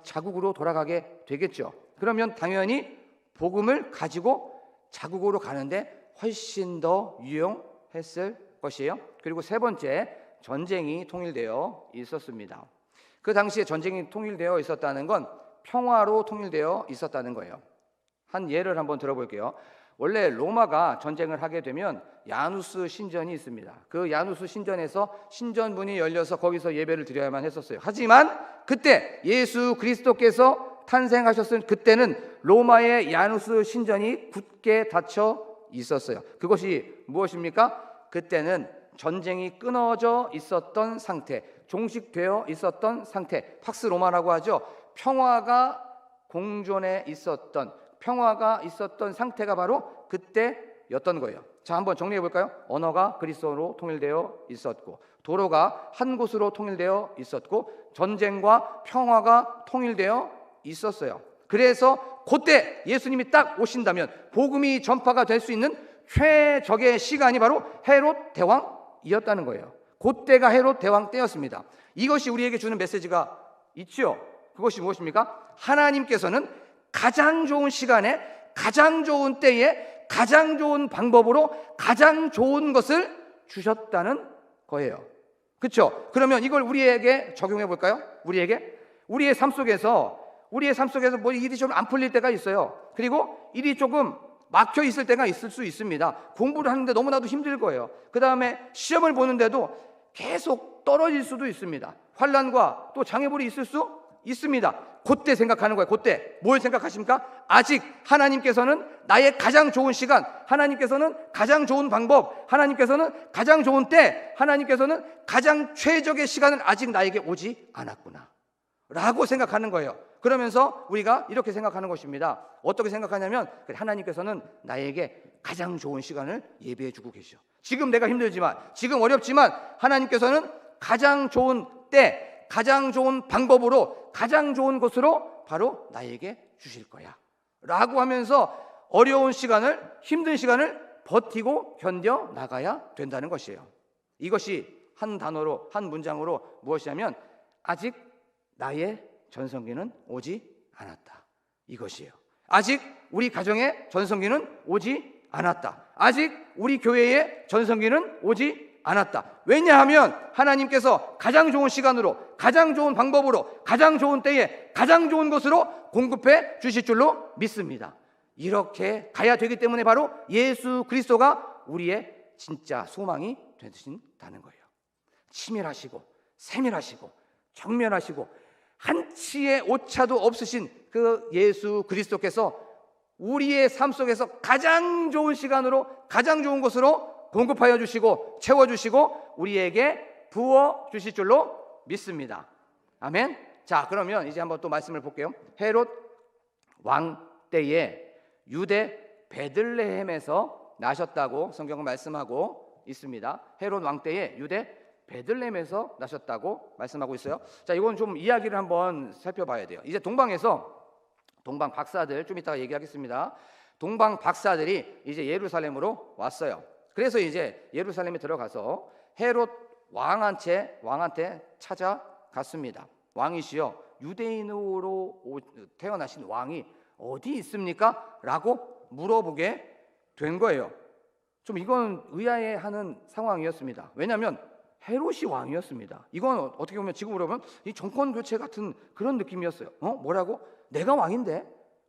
자국으로 돌아가게 되겠죠. 그러면 당연히 복음을 가지고 자국으로 가는데 훨씬 더 유용했을 것이에요. 그리고 세 번째, 전쟁이 통일되어 있었습니다. 그 당시에 전쟁이 통일되어 있었다는 건 평화로 통일되어 있었다는 거예요. 한 예를 한번 들어볼게요. 원래 로마가 전쟁을 하게 되면 야누스 신전이 있습니다. 그 야누스 신전에서 신전문이 열려서 거기서 예배를 드려야만 했었어요. 하지만 그때 예수 그리스도께서 탄생하셨을 그때는 로마의 야누스 신전이 굳게 닫혀 있었어요. 그것이 무엇입니까? 그때는 전쟁이 끊어져 있었던 상태, 종식되어 있었던 상태, 팍스 로마라고 하죠. 평화가 공존해 있었던, 평화가 있었던 상태가 바로 그때였던 거예요. 자, 한번 정리해 볼까요? 언어가 그리스어로 통일되어 있었고, 도로가 한 곳으로 통일되어 있었고, 전쟁과 평화가 통일되어 있었어요. 그래서 그때 예수님이 딱 오신다면 복음이 전파가 될 수 있는 최적의 시간이 바로 헤롯 대왕이었다는 거예요. 그때가 헤롯 대왕 때였습니다. 이것이 우리에게 주는 메시지가 있죠. 그것이 무엇입니까? 하나님께서는 가장 좋은 시간에, 가장 좋은 때에, 가장 좋은 방법으로 가장 좋은 것을 주셨다는 거예요. 그렇죠? 그러면 이걸 우리에게 적용해 볼까요? 우리의 삶 속에서 뭐 일이 좀 안 풀릴 때가 있어요. 그리고 일이 조금 막혀 있을 때가 있을 수 있습니다. 공부를 하는데 너무나도 힘들 거예요. 그 다음에 시험을 보는데도 계속 떨어질 수도 있습니다. 환난과 또 장애물이 있을 수 있습니다. 그때 생각하는 거예요. 그때 뭘 생각하십니까? 아직 하나님께서는 나의 가장 좋은 시간, 하나님께서는 가장 좋은 방법, 하나님께서는 가장 좋은 때, 하나님께서는 가장 최적의 시간은 아직 나에게 오지 않았구나 라고 생각하는 거예요. 그러면서 우리가 이렇게 생각하는 것입니다. 어떻게 생각하냐면, 하나님께서는 나에게 가장 좋은 시간을 예비해 주고 계셔. 지금 내가 힘들지만, 지금 어렵지만 하나님께서는 가장 좋은 때, 가장 좋은 방법으로, 가장 좋은 곳으로 바로 나에게 주실 거야 라고 하면서 어려운 시간을, 힘든 시간을 버티고 견뎌 나가야 된다는 것이에요. 이것이 한 단어로, 한 문장으로 무엇이냐면, 아직 나의 전성기는 오지 않았다, 이것이에요. 아직 우리 가정의 전성기는 오지 않았다. 아직 우리 교회의 전성기는 오지 않았다. 왜냐하면 하나님께서 가장 좋은 시간으로, 가장 좋은 방법으로, 가장 좋은 때에, 가장 좋은 곳으로 공급해 주실 줄로 믿습니다. 이렇게 가야 되기 때문에 바로 예수 그리스도가 우리의 진짜 소망이 되신다는 거예요. 치밀하시고 세밀하시고 정면하시고 한치의 오차도 없으신 그 예수 그리스도께서 우리의 삶 속에서 가장 좋은 시간으로, 가장 좋은 곳으로 공급하여 주시고 채워주시고 우리에게 부어 주실 줄로 믿습니다. 아멘. 자, 그러면 이제 한번 또 말씀을 볼게요. 헤롯 왕 때에 유대 베들레헴에서 나셨다고 성경은 말씀하고 있습니다. 헤롯 왕 때에 유대 베들레헴에서 나셨다고 말씀하고 있어요. 자, 이건 좀 이야기를 한번 살펴봐야 돼요. 이제 동방 박사들, 좀 이따가 얘기하겠습니다. 동방 박사들이 이제 예루살렘으로 왔어요. 그래서 이제 예루살렘에 들어가서 헤롯 왕한테 찾아갔습니다. 왕이시여, 유대인으로 태어나신 왕이 어디 있습니까? 라고 물어보게 된 거예요. 좀 이건 의아해하는 상황이었습니다. 왜냐하면 헤롯이 왕이었습니다. 이건 어떻게 보면 지금으로 보면 이 정권 교체 같은 그런 느낌이었어요. 뭐라고? 내가 왕인데?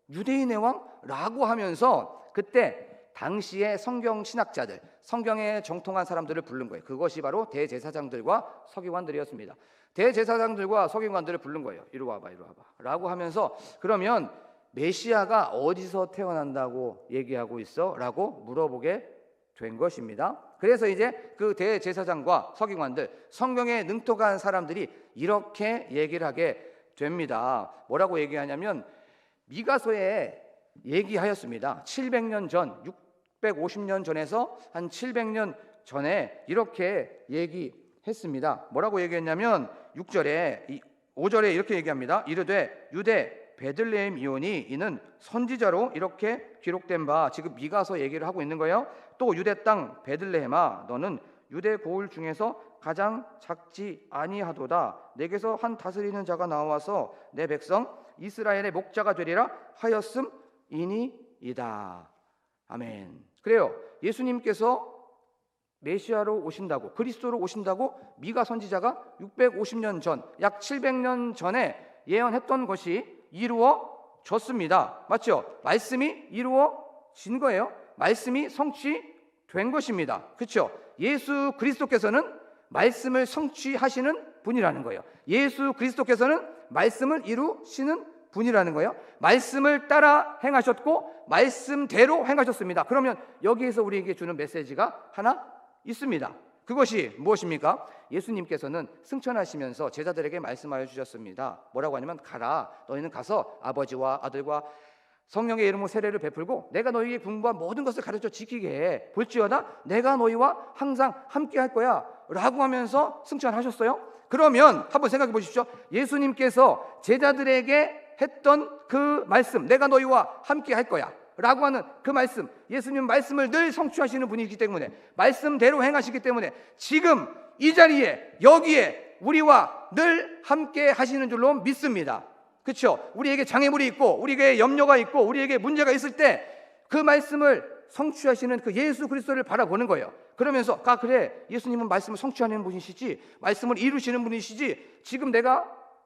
유대인의 왕? 라고 하면서 그때 당시의 성경 신학자들, 성경에 정통한 사람들을 부른 거예요. 그것이 바로 대제사장들과 서기관들이었습니다. 대제사장들과 서기관들을 부른 거예요. 이리 와봐 라고 하면서, 그러면 메시아가 어디서 태어난다고 얘기하고 있어? 라고 물어보게 된 것입니다. 그래서 이제 그 대제사장과 서기관들, 성경에 능통한 사람들이 이렇게 얘기를 하게 됩니다. 뭐라고 얘기하냐면 미가서에 얘기하였습니다. 700년 전, 650년 전에서 한 700년 전에 이렇게 얘기했습니다. 뭐라고 얘기했냐면 6절에 5절에 이렇게 얘기합니다. 이르되 유대 베들레헴 이오니 이는 선지자로 이렇게 기록된 바, 지금 미가서 얘기를 하고 있는 거예요. 또 유대 땅 베들레헴아 너는 유대 고을 중에서 가장 작지 아니하도다. 내게서 한 다스리는 자가 나와서 내 백성 이스라엘의 목자가 되리라 하였음이니이다. 아멘. 그래요. 예수님께서 메시아로 오신다고, 그리스도로 오신다고 미가 선지자가 650년 전, 약 700년 전에 예언했던 것이 이루어졌습니다. 맞죠? 말씀이 이루어진 거예요. 말씀이 성취된 것입니다. 그렇죠? 예수 그리스도께서는 말씀을 성취하시는 분이라는 거예요. 예수 그리스도께서는 말씀을 이루시는 분이라는 거예요. 말씀을 따라 행하셨고 말씀대로 행하셨습니다. 그러면 여기에서 우리에게 주는 메시지가 하나 있습니다. 그것이 무엇입니까? 예수님께서는 승천하시면서 제자들에게 말씀하여 주셨습니다. 뭐라고 하냐면 가라, 너희는 가서 아버지와 아들과 성령의 이름으로 세례를 베풀고 내가 너희에게 분부한 모든 것을 가르쳐 지키게 해. 볼지어다 내가 너희와 항상 함께 할 거야 라고 하면서 승천하셨어요. 그러면 한번 생각해 보십시오. 예수님께서 제자들에게 했던 그 말씀, 내가 너희와 함께 할 거야 라고 하는 그 말씀, 예수님 말씀을 늘 성취하시는 분이기 때문에, 말씀대로 행하시기 때문에 지금 이 자리에 여기에 우리와 늘 함께 하시는 줄로 믿습니다. 그렇죠? 우리에게 장애물이 있고 우리에게 염려가 있고 우리에게 문제가 있을 때 그 말씀을 성취하시는 그 예수 그리스도를 바라보는 거예요. 그러면서 그래, 예수님은 말씀을 성취하는 분이시지, 말씀을 이루시는 분이시지, 지금 내가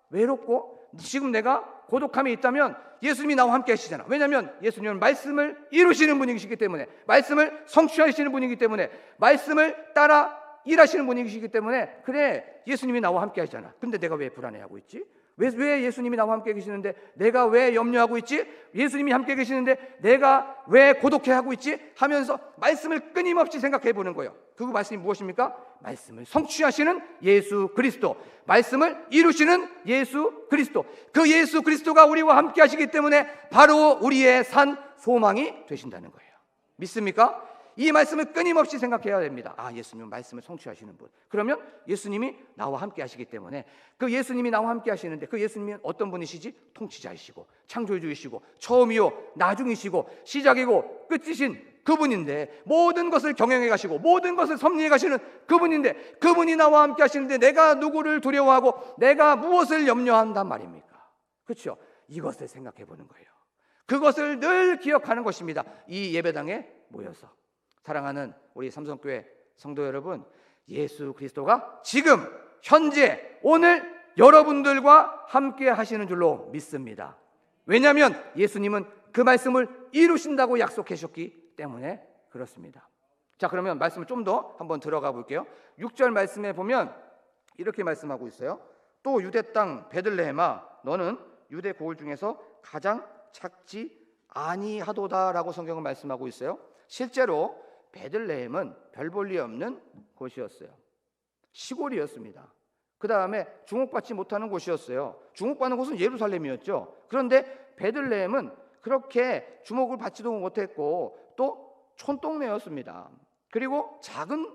외롭고 지금 내가 고독함이 있다면 예수님이 나와 함께 하시잖아. 왜냐하면 예수님은 말씀을 이루시는 분이시기 때문에, 말씀을 성취하시는 분이기 때문에, 말씀을 따라 일하시는 분이시기 때문에, 그래, 예수님이 나와 함께 하시잖아. 근데 내가 왜 불안해하고 있지? 왜 예수님이 나와 함께 계시는데 내가 왜 염려하고 있지? 예수님이 함께 계시는데 내가 왜 고독해하고 있지? 하면서 말씀을 끊임없이 생각해 보는 거예요. 그 말씀이 무엇입니까? 말씀을 성취하시는 예수 그리스도, 말씀을 이루시는 예수 그리스도, 그 예수 그리스도가 우리와 함께 하시기 때문에 바로 우리의 산 소망이 되신다는 거예요. 믿습니까? 이 말씀을 끊임없이 생각해야 됩니다. 예수님은 말씀을 성취하시는 분. 그러면 예수님이 나와 함께 하시기 때문에, 그 예수님이 나와 함께 하시는데 그 예수님이 어떤 분이시지? 통치자이시고 창조주이시고 처음이요 나중이시고 시작이고 끝이신 그분인데, 모든 것을 경영해 가시고 모든 것을 섭리해 가시는 그분인데, 그분이 나와 함께 하시는데 내가 누구를 두려워하고 내가 무엇을 염려한단 말입니까? 그렇죠? 이것을 생각해 보는 거예요. 그것을 늘 기억하는 것입니다. 이 예배당에 모여서 사랑하는 우리 삼성교회 성도 여러분, 예수 그리스도가 지금 현재 오늘 여러분들과 함께 하시는 줄로 믿습니다. 왜냐하면 예수님은 그 말씀을 이루신다고 약속해 주셨기 때문에 그렇습니다. 자, 그러면 말씀을 좀 더 한번 들어가 볼게요. 6절 말씀에 보면 이렇게 말씀하고 있어요. 또 유대 땅 베들레헴아 너는 유대 고을 중에서 가장 작지 아니하도다라고 성경은 말씀하고 있어요. 실제로 베들레헴은 별 볼 일 없는 곳이었어요. 시골이었습니다. 그 다음에 주목받지 못하는 곳이었어요. 주목받는 곳은 예루살렘이었죠. 그런데 베들레헴은 그렇게 주목을 받지도 못했고 또 촌동네였습니다. 그리고 작은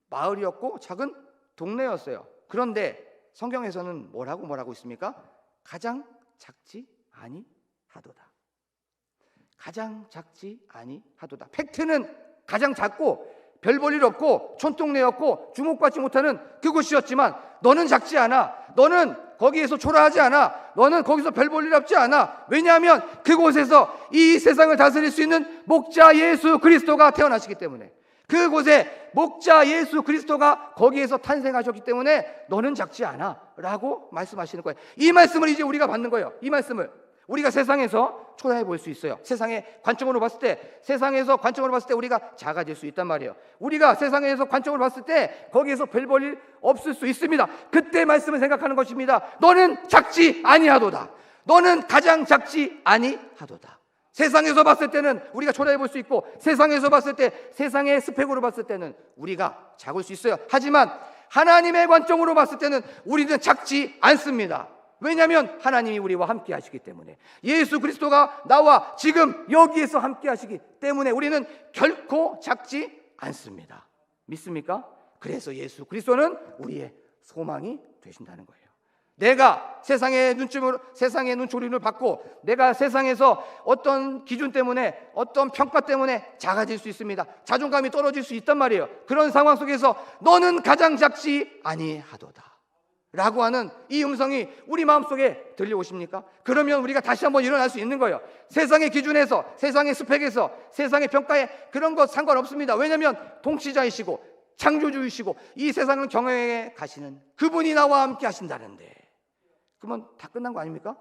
마을이었고 작은 동네였어요. 그런데 성경에서는 뭐라고 있습니까? 가장 작지 아니하도다. 가장 작지 아니하도다. 팩트는 가장 작고 별 볼 일 없고 촌동네였고 주목받지 못하는 그곳이었지만 너는 작지 않아. 너는 거기에서 초라하지 않아. 너는 거기서 별 볼 일 없지 않아. 왜냐하면 그곳에서 이 세상을 다스릴 수 있는 목자 예수 그리스도가 태어나시기 때문에, 그곳에 목자 예수 그리스도가 거기에서 탄생하셨기 때문에 너는 작지 않아 라고 말씀하시는 거예요. 이 말씀을 이제 우리가 받는 거예요. 이 말씀을 우리가 세상에서 초라해 보일 수 있어요. 세상의 관점으로 봤을 때, 세상에서 관점으로 봤을 때 우리가 작아질 수 있단 말이에요. 우리가 세상에서 관점으로 봤을 때 거기에서 별 볼 일 없을 수 있습니다. 그때 말씀을 생각하는 것입니다. 너는 작지 아니하도다. 너는 가장 작지 아니하도다. 세상에서 봤을 때는 우리가 초라해 볼 수 있고, 세상에서 봤을 때, 세상의 스펙으로 봤을 때는 우리가 작을 수 있어요. 하지만 하나님의 관점으로 봤을 때는 우리는 작지 않습니다. 왜냐하면 하나님이 우리와 함께 하시기 때문에, 예수 그리스도가 나와 지금 여기에서 함께 하시기 때문에 우리는 결코 작지 않습니다. 믿습니까? 그래서 예수 그리스도는 우리의 소망이 되신다는 거예요. 내가 세상의 눈초림을 받고 내가 세상에서 어떤 기준 때문에, 어떤 평가 때문에 작아질 수 있습니다. 자존감이 떨어질 수 있단 말이에요. 그런 상황 속에서 너는 가장 작지 아니하도다 라고 하는 이 음성이 우리 마음속에 들려오십니까? 그러면 우리가 다시 한번 일어날 수 있는 거예요. 세상의 기준에서, 세상의 스펙에서, 세상의 평가에 그런 것 상관없습니다. 왜냐하면 통치자이시고 창조주이시고 이 세상을 경영해 가시는 그분이 나와 함께 하신다는데, 그러면 다 끝난 거 아닙니까?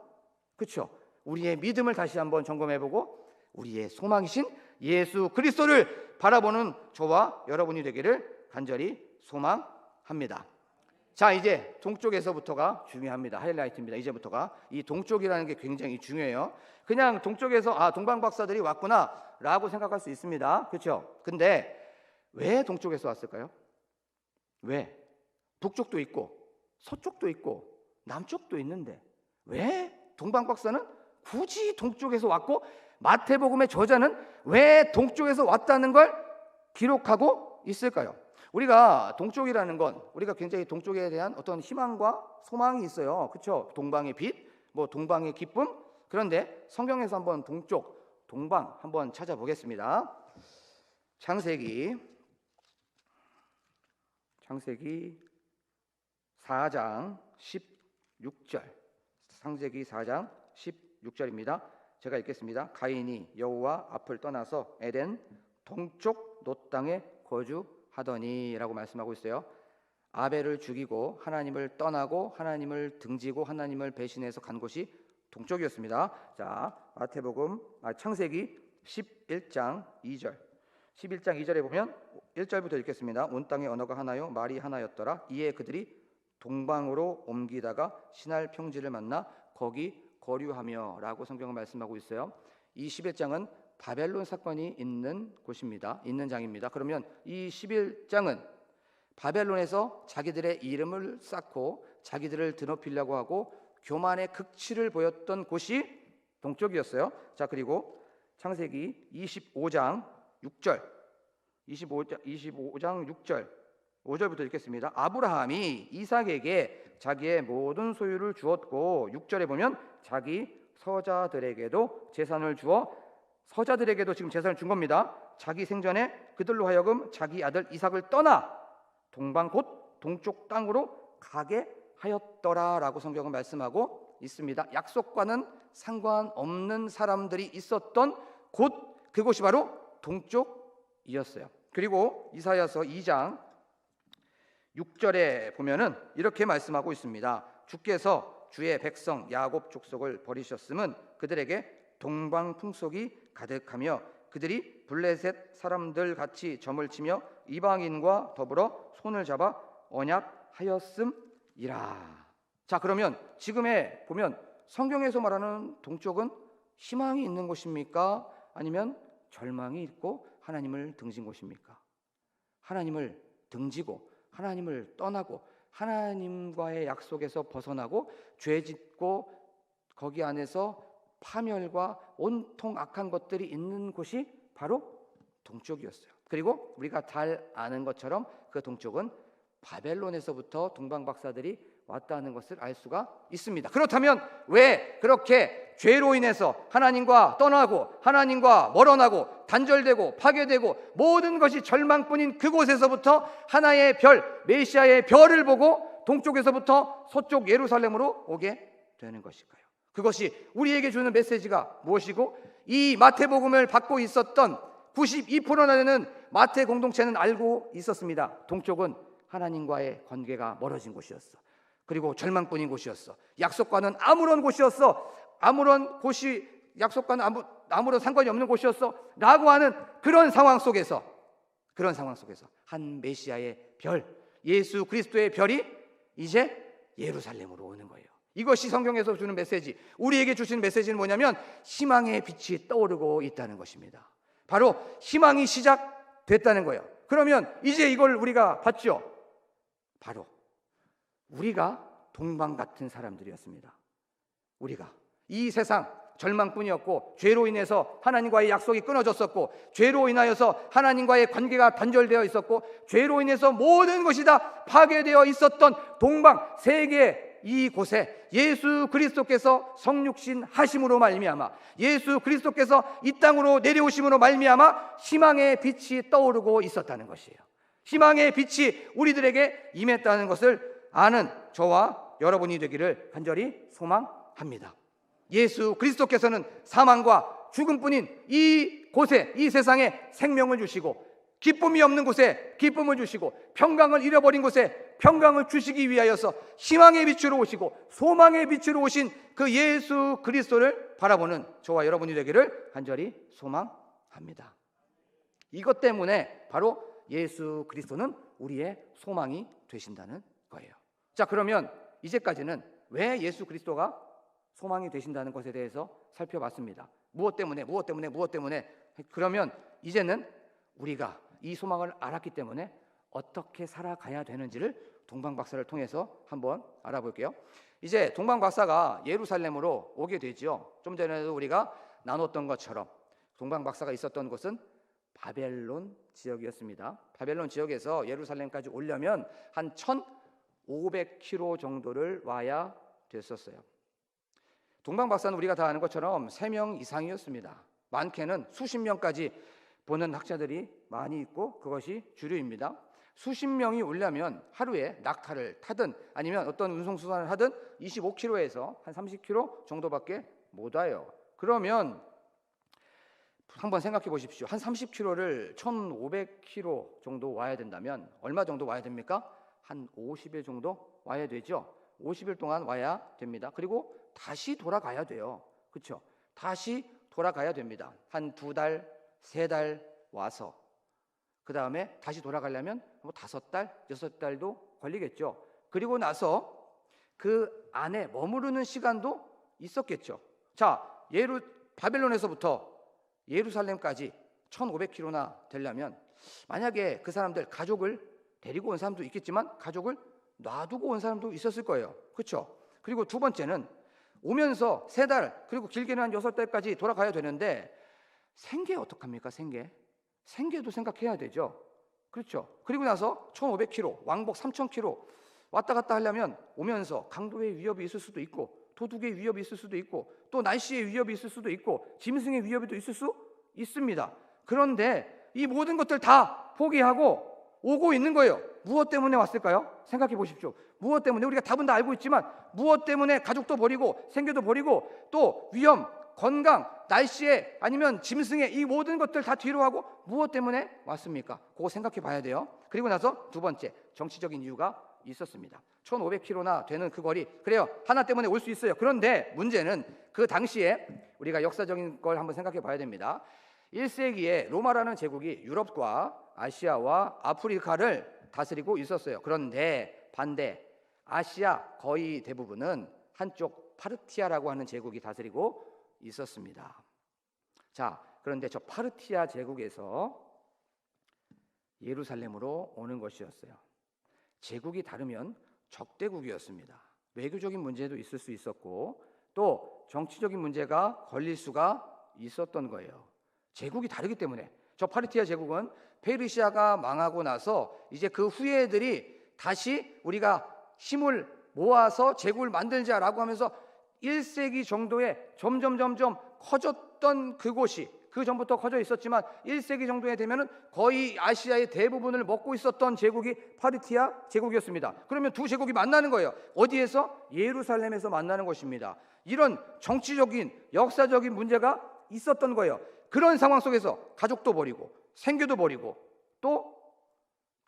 그렇죠? 우리의 믿음을 다시 한번 점검해보고 우리의 소망이신 예수 그리스도를 바라보는 저와 여러분이 되기를 간절히 소망합니다. 자, 이제 동쪽에서부터가 중요합니다. 하이라이트입니다. 이제부터가 이 동쪽이라는 게 굉장히 중요해요. 그냥 동쪽에서 동방 박사들이 왔구나 라고 생각할 수 있습니다. 그렇죠? 근데 왜 동쪽에서 왔을까요? 왜? 북쪽도 있고 서쪽도 있고 남쪽도 있는데 왜 동방 박사는 굳이 동쪽에서 왔고 마태복음의 저자는 왜 동쪽에서 왔다는 걸 기록하고 있을까요? 우리가 동쪽이라는 건 우리가 굉장히 동쪽에 대한 어떤 희망과 소망이 있어요. 그렇죠? 동방의 빛, 동방의 기쁨. 그런데 성경에서 한번 동쪽, 동방 한번 찾아보겠습니다. 창세기 4장 16절. 창세기 4장 16절입니다. 제가 읽겠습니다. 가인이 여호와 앞을 떠나서 에덴 동쪽 놋 땅에 거주하더니 라고 말씀하고 있어요. 아벨을 죽이고 하나님을 떠나고 하나님을 등지고 하나님을 배신해서 간 곳이 동쪽이었습니다. 자, 창세기 11장 2절. 11장 2절에 보면 1절부터 읽겠습니다. 온 땅의 언어가 하나요 말이 하나였더라. 이에 그들이 동방으로 옮기다가 신할 평지를 만나 거기 거류하며 라고 성경은 말씀하고 있어요. 이 11장은 바벨론 사건이 있는 곳입니다. 있는 장입니다. 그러면 이 11장은 바벨론에서 자기들의 이름을 쌓고 자기들을 드높이려고 하고 교만의 극치를 보였던 곳이 동쪽이었어요. 자, 그리고 창세기 25장 6절 25장 6절 5절부터 읽겠습니다. 아브라함이 이삭에게 자기의 모든 소유를 주었고 6절에 보면 자기 서자들에게도 재산을 주어, 서자들에게도 지금 재산을 준 겁니다. 자기 생전에 그들로 하여금 자기 아들 이삭을 떠나 동방 곧 동쪽 땅으로 가게 하였더라 라고 성경은 말씀하고 있습니다. 약속과는 상관없는 사람들이 있었던 곳, 그곳이 바로 동쪽이었어요. 그리고 이사야서 2장 6절에 보면은 이렇게 말씀하고 있습니다. 주께서 주의 백성 야곱 족속을 버리셨음은 그들에게 동방 풍속이 가득하며 그들이 블레셋 사람들 같이 점을 치며 이방인과 더불어 손을 잡아 언약하였음이라. 자, 그러면 지금에 보면 성경에서 말하는 동쪽은 희망이 있는 곳입니까? 아니면 절망이 있고 하나님을 등진 곳입니까? 하나님을 등지고 하나님을 떠나고 하나님과의 약속에서 벗어나고 죄 짓고 거기 안에서 파멸과 온통 악한 것들이 있는 곳이 바로 동쪽이었어요. 그리고 우리가 잘 아는 것처럼 그 동쪽은 바벨론에서부터 동방 박사들이 왔다는 것을 알 수가 있습니다. 그렇다면 왜 그렇게 죄로 인해서 하나님과 떠나고 하나님과 멀어나고 단절되고 파괴되고 모든 것이 절망뿐인 그곳에서부터 하나의 별, 메시아의 별을 보고 동쪽에서부터 서쪽 예루살렘으로 오게 되는 것일까요? 그것이 우리에게 주는 메시지가 무엇이고, 이 마태복음을 받고 있었던 92%나 되는 마태 공동체는 알고 있었습니다. 동쪽은 하나님과의 관계가 멀어진 곳이었어. 그리고 절망뿐인 곳이었어. 약속과는 아무런 곳이었어. 아무런 곳이 약속과는 아무런 상관이 없는 곳이었어 라고 하는 그런 상황 속에서 한 메시아의 별, 예수 그리스도의 별이 이제 예루살렘으로 오는 거예요. 이것이 성경에서 주는 메시지, 우리에게 주시는 메시지는 뭐냐면 희망의 빛이 떠오르고 있다는 것입니다. 바로 희망이 시작됐다는 거예요. 그러면 이제 이걸 우리가 봤죠. 바로 우리가 동방 같은 사람들이었습니다. 우리가 이 세상 절망뿐이었고, 죄로 인해서 하나님과의 약속이 끊어졌었고, 죄로 인하여서 하나님과의 관계가 단절되어 있었고, 죄로 인해서 모든 것이 다 파괴되어 있었던 동방 세계 이곳에 예수 그리스도께서 성육신 하심으로 말미암아, 예수 그리스도께서 이 땅으로 내려오심으로 말미암아 희망의 빛이 떠오르고 있었다는 것이에요. 희망의 빛이 우리들에게 임했다는 것을 아는 저와 여러분이 되기를 간절히 소망합니다. 예수 그리스도께서는 사망과 죽음뿐인 이 곳에, 이 세상에 생명을 주시고, 기쁨이 없는 곳에 기쁨을 주시고, 평강을 잃어버린 곳에 평강을 주시기 위하여서 희망의 빛으로 오시고 소망의 빛으로 오신 그 예수 그리스도를 바라보는 저와 여러분이 되기를 간절히 소망합니다. 이것 때문에 바로 예수 그리스도는 우리의 소망이 되신다는 거예요. 자, 그러면 이제까지는 왜 예수 그리스도가 소망이 되신다는 것에 대해서 살펴봤습니다. 무엇 때문에? 그러면 이제는 우리가 이 소망을 알았기 때문에 어떻게 살아가야 되는지를 동방박사를 통해서 한번 알아볼게요. 이제 동방박사가 예루살렘으로 오게 되죠. 좀 전에도 우리가 나눴던 것처럼 동방박사가 있었던 곳은 바벨론 지역이었습니다. 바벨론 지역에서 예루살렘까지 오려면 한 1500km 정도를 와야 됐었어요. 동방박사는 우리가 다 아는 것처럼 3명 이상이었습니다. 많게는 수십 명까지 보는 학자들이 많이 있고 그것이 주류입니다. 수십 명이 오려면 하루에 낙타를 타든 아니면 어떤 운송수단을 하든 25km에서 한 30km 정도밖에 못 와요. 그러면 한번 생각해 보십시오. 한 30km를 1500km 정도 와야 된다면 얼마 정도 와야 됩니까? 한 50일 정도 와야 되죠. 50일 동안 와야 됩니다. 그리고 다시 돌아가야 돼요. 그렇죠? 다시 돌아가야 됩니다. 한 2달, 3달 와서 그 다음에 다시 돌아가려면 뭐 5달, 6달도 걸리겠죠. 그리고 나서 그 안에 머무르는 시간도 있었겠죠. 자, 바벨론에서부터 예루살렘까지 1500km나 되려면 만약에 그 사람들 가족을 데리고 온 사람도 있겠지만 가족을 놔두고 온 사람도 있었을 거예요. 그렇죠? 그리고 두 번째는 오면서 3달, 그리고 길게는 한 6달까지 돌아가야 되는데 생계 어떡합니까? 생계도 생각해야 되죠. 그렇죠? 그리고 나서 1500km, 왕복 3000km 왔다 갔다 하려면 오면서 강도의 위협이 있을 수도 있고 도둑의 위협이 있을 수도 있고 또 날씨의 위협이 있을 수도 있고 짐승의 위협이 있을 수 있습니다. 그런데 이 모든 것들 다 포기하고 오고 있는 거예요. 무엇 때문에 왔을까요? 생각해 보십시오. 무엇 때문에? 우리가 답은 다 알고 있지만 무엇 때문에 가족도 버리고 생계도 버리고 또 위험, 건강, 날씨에 아니면 짐승의 이 모든 것들 다 뒤로 하고 무엇 때문에 왔습니까? 그거 생각해 봐야 돼요. 그리고 나서 두 번째, 정치적인 이유가 있었습니다. 1500km나 되는 그 거리, 그래요, 하나 때문에 올 수 있어요. 그런데 문제는 그 당시에 우리가 역사적인 걸 한번 생각해 봐야 됩니다. 1세기에 로마라는 제국이 유럽과 아시아와 아프리카를 다스리고 있었어요. 그런데 반대, 아시아 거의 대부분은 한쪽 파르티아라고 하는 제국이 다스리고 있었습니다. 자, 그런데 저 파르티아 제국에서 예루살렘으로 오는 것이었어요. 제국이 다르면 적대국이었습니다. 외교적인 문제도 있을 수 있었고 또 정치적인 문제가 걸릴 수가 있었던 거예요. 제국이 다르기 때문에. 저 파르티아 제국은 페르시아가 망하고 나서 이제 그 후예들이 다시 우리가 힘을 모아서 제국을 만들자라고 하면서 1세기 정도에 점점 커졌던 그곳이, 그 전부터 커져 있었지만 1세기 정도에 되면은 거의 아시아의 대부분을 먹고 있었던 제국이 파르티아 제국이었습니다. 그러면 두 제국이 만나는 거예요. 어디에서? 예루살렘에서 만나는 것입니다. 이런 정치적인 역사적인 문제가 있었던 거예요. 그런 상황 속에서 가족도 버리고 생계도 버리고 또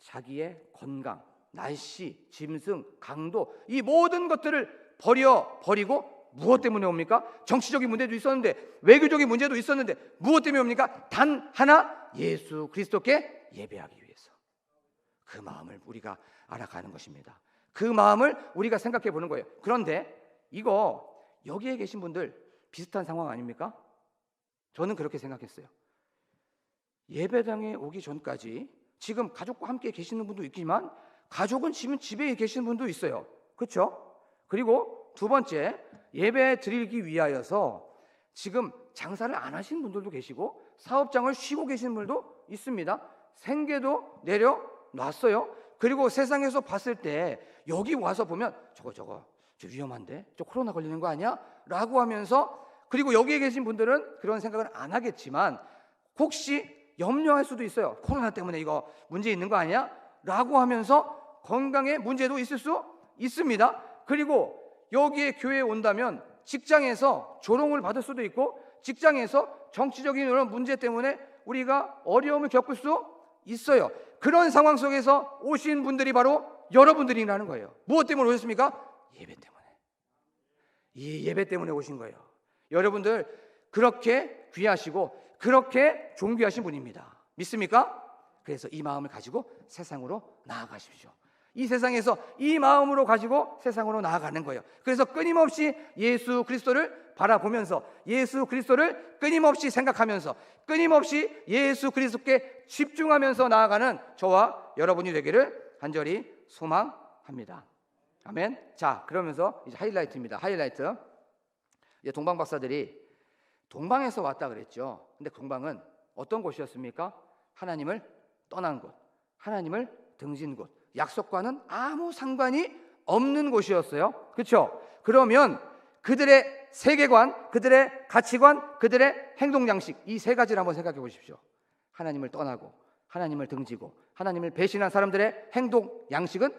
자기의 건강, 날씨, 짐승, 강도, 이 모든 것들을 버리고 무엇 때문에 옵니까? 정치적인 문제도 있었는데, 외교적인 문제도 있었는데 무엇 때문에 옵니까? 단 하나, 예수 그리스도께 예배하기 위해서. 그 마음을 우리가 알아가는 것입니다. 그 마음을 우리가 생각해 보는 거예요. 그런데 이거 여기에 계신 분들 비슷한 상황 아닙니까? 저는 그렇게 생각했어요. 예배당에 오기 전까지 지금 가족과 함께 계시는 분도 있지만 가족은 지금 집에 계시는 분도 있어요. 그렇죠? 그리고 두 번째, 예배 드리기 위하여서 지금 장사를 안 하시는 분들도 계시고 사업장을 쉬고 계시는 분들도 있습니다. 생계도 내려놨어요. 그리고 세상에서 봤을 때 여기 와서 보면 저거 저 위험한데? 저 코로나 걸리는 거 아니야? 라고 하면서, 그리고 여기에 계신 분들은 그런 생각을 안 하겠지만 혹시 염려할 수도 있어요. 코로나 때문에 이거 문제 있는 거 아니야? 라고 하면서 건강에 문제도 있을 수 있습니다. 그리고 여기에 교회에 온다면 직장에서 조롱을 받을 수도 있고 직장에서 정치적인 이런 문제 때문에 우리가 어려움을 겪을 수 있어요. 그런 상황 속에서 오신 분들이 바로 여러분들이라는 거예요. 무엇 때문에 오셨습니까? 예배 때문에. 이 예배 때문에 오신 거예요. 여러분들 그렇게 귀하시고 그렇게 존귀하신 분입니다. 믿습니까? 그래서 이 마음을 가지고 세상으로 나아가십시오. 이 세상에서 이 마음으로 가지고 세상으로 나아가는 거예요. 그래서 끊임없이 예수 그리스도를 바라보면서 예수 그리스도를 끊임없이 생각하면서 끊임없이 예수 그리스도께 집중하면서 나아가는 저와 여러분이 되기를 간절히 소망합니다. 아멘. 자, 그러면서 이제 하이라이트입니다. 하이라이트. 이제 동방 박사들이 동방에서 왔다 그랬죠. 근데 동방은 어떤 곳이었습니까? 하나님을 떠난 곳, 하나님을 등진 곳, 약속과는 아무 상관이 없는 곳이었어요. 그렇죠? 그러면 그들의 세계관, 그들의 가치관, 그들의 행동 양식, 이 세 가지를 한번 생각해 보십시오. 하나님을 떠나고 하나님을 등지고 하나님을 배신한 사람들의 행동 양식은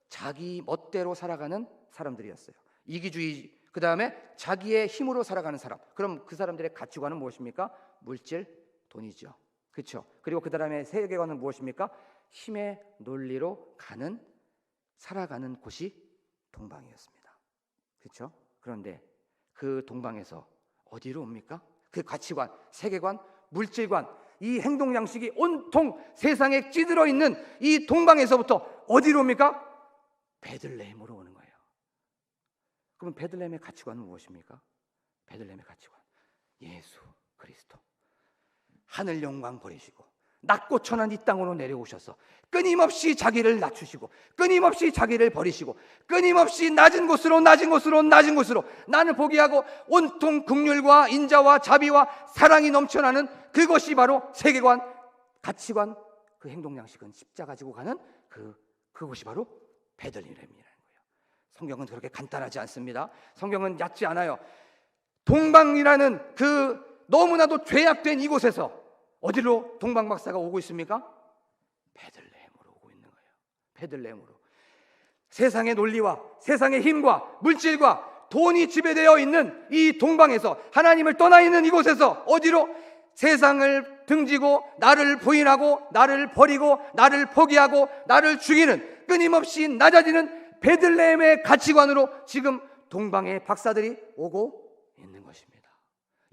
자기 멋대로 살아가는 사람들이었어요. 이기주의, 그 다음에 자기의 힘으로 살아가는 사람. 그럼 그 사람들의 가치관은 무엇입니까? 물질, 돈이죠. 그렇죠? 그리고 그 다음에 세계관은 무엇입니까? 힘의 논리로 살아가는 곳이 동방이었습니다. 그렇죠? 그런데 그 동방에서 어디로 옵니까? 그 가치관, 세계관, 물질관, 이 행동 양식이 온통 세상에 찌들어 있는 이 동방에서부터 어디로 옵니까? 베들레헴으로 오는 거예요. 그럼 베들레헴의 가치관은 무엇입니까? 베들레헴의 가치관, 예수 그리스도. 하늘 영광 버리시고 낮고 천한 이 땅으로 내려오셔서 끊임없이 자기를 낮추시고 끊임없이 자기를 버리시고 끊임없이 낮은 곳으로 나는 포기하고 온통 긍휼과 인자와 자비와 사랑이 넘쳐나는 그것이 바로 세계관, 가치관, 그 행동 양식은 십자가 지고 가는 그곳이 바로 베들레헴이라는 거예요. 성경은 그렇게 간단하지 않습니다. 성경은 얕지 않아요. 동방이라는 그 너무나도 죄악된 이곳에서 어디로 동방 박사가 오고 있습니까? 베들레헴으로 오고 있는 거예요. 베들레헴으로. 세상의 논리와 세상의 힘과 물질과 돈이 지배되어 있는 이 동방에서, 하나님을 떠나 있는 이곳에서 어디로? 세상을 등지고 나를 부인하고 나를 버리고 나를 포기하고 나를 죽이는, 끊임없이 낮아지는 베들레헴의 가치관으로 지금 동방의 박사들이 오고 있는 것입니다.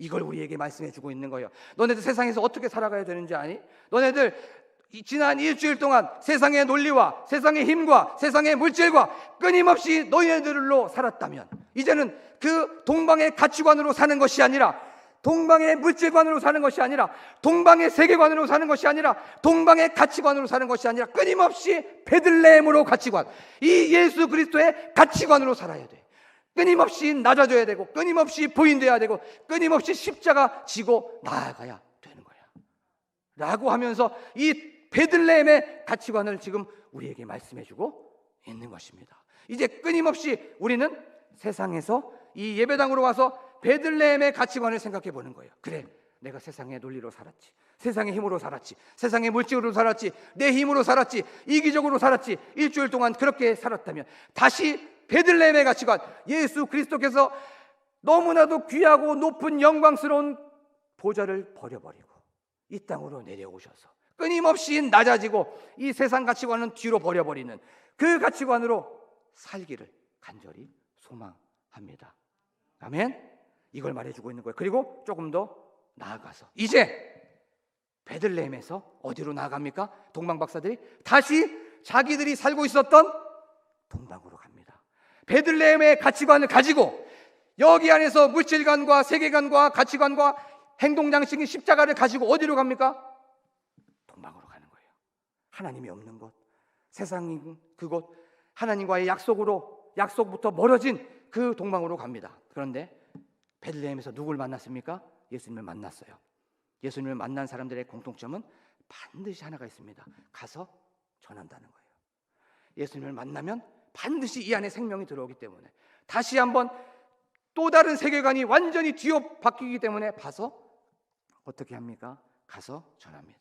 이걸 우리에게 말씀해 주고 있는 거예요. 너네들 세상에서 어떻게 살아가야 되는지 아니? 너네들 지난 일주일 동안 세상의 논리와 세상의 힘과 세상의 물질과 끊임없이 너희들로 살았다면 이제는 그 동방의 가치관으로 사는 것이 아니라, 동방의 물질관으로 사는 것이 아니라, 동방의 세계관으로 사는 것이 아니라, 동방의 가치관으로 사는 것이 아니라 끊임없이 베들레헴으로 가치관, 이 예수 그리스도의 가치관으로 살아야 돼. 끊임없이 낮아져야 되고 끊임없이 부인돼야 되고 끊임없이 십자가 지고 나아가야 되는 거야 라고 하면서 이 베들레헴의 가치관을 지금 우리에게 말씀해주고 있는 것입니다. 이제 끊임없이 우리는 세상에서 이 예배당으로 와서 베들레헴의 가치관을 생각해 보는 거예요. 그래, 내가 세상의 논리로 살았지, 세상의 힘으로 살았지, 세상의 물질로 살았지, 내 힘으로 살았지, 이기적으로 살았지, 일주일 동안 그렇게 살았다면 다시 베들레헴의 가치관, 예수 그리스도께서 너무나도 귀하고 높은 영광스러운 보좌를 버려버리고 이 땅으로 내려오셔서 끊임없이 낮아지고 이 세상 가치관은 뒤로 버려버리는 그 가치관으로 살기를 간절히 소망합니다. 아멘. 이걸 말해주고 있는 거예요. 그리고 조금 더 나아가서 이제 베들레헴에서 어디로 나아갑니까? 동방 박사들이 다시 자기들이 살고 있었던 동방으로 갑니다. 베들레헴의 가치관을 가지고 여기 안에서 물질관과 세계관과 가치관과 행동 양식인 십자가를 가지고 어디로 갑니까? 동방으로 가는 거예요. 하나님이 없는 곳, 세상인 그곳, 하나님과의 약속부터 멀어진 그 동방으로 갑니다. 그런데 베들레헴에서 누굴 만났습니까? 예수님을 만났어요. 예수님을 만난 사람들의 공통점은 반드시 하나가 있습니다. 가서 전한다는 거예요. 예수님을 만나면 반드시 이 안에 생명이 들어오기 때문에, 다시 한번 또 다른 세계관이 완전히 뒤바뀌기 때문에 가서 어떻게 합니까? 가서 전합니다.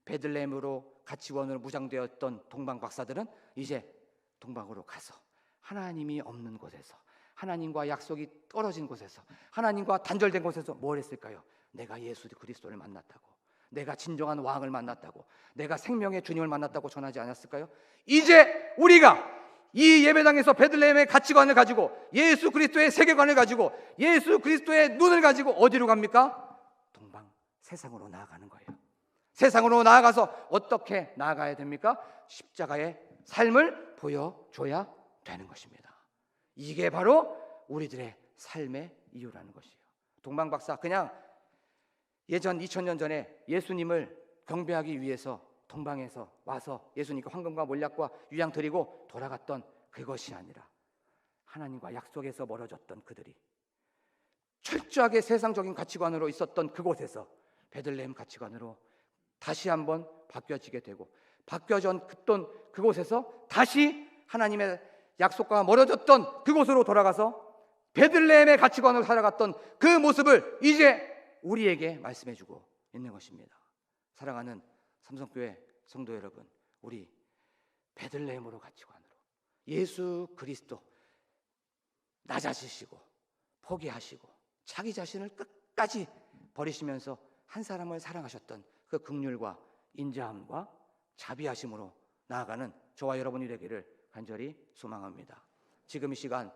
베들레헴으로 가치원으로 무장되었던 동방 박사들은 이제 동방으로 가서 하나님이 없는 곳에서, 하나님과 약속이 떨어진 곳에서, 하나님과 단절된 곳에서 뭘 했을까요? 내가 예수 그리스도를 만났다고, 내가 진정한 왕을 만났다고, 내가 생명의 주님을 만났다고 전하지 않았을까요? 이제 우리가 이 예배당에서 베들레헴의 가치관을 가지고, 예수 그리스도의 세계관을 가지고, 예수 그리스도의 눈을 가지고 어디로 갑니까? 동방, 세상으로 나아가는 거예요. 세상으로 나아가서 어떻게 나아가야 됩니까? 십자가의 삶을 보여줘야 되는 것입니다. 이게 바로 우리들의 삶의 이유라는 것이에요. 동방 박사, 그냥 예전 2000년 전에 예수님을 경배하기 위해서 동방에서 와서 예수님께 황금과 몰약과 유향 드리고 돌아갔던 그것이 아니라, 하나님과 약속에서 멀어졌던 그들이 철저하게 세상적인 가치관으로 있었던 그곳에서 베들레헴 가치관으로 다시 한번 바뀌어지게 되고, 바뀌어졌던 그곳에서 다시 하나님의 약속과 멀어졌던 그곳으로 돌아가서 베들레헴의 가치관으로 살아갔던 그 모습을 이제 우리에게 말씀해주고 있는 것입니다. 사랑하는 삼성교회 성도 여러분, 우리 베들레헴으로 가치관으로 예수 그리스도 낮아지시고 포기하시고 자기 자신을 끝까지 버리시면서 한 사람을 사랑하셨던 그 긍휼과 인자함과 자비하심으로 나아가는 저와 여러분이 되기를 간절히 소망합니다. 지금 이 시간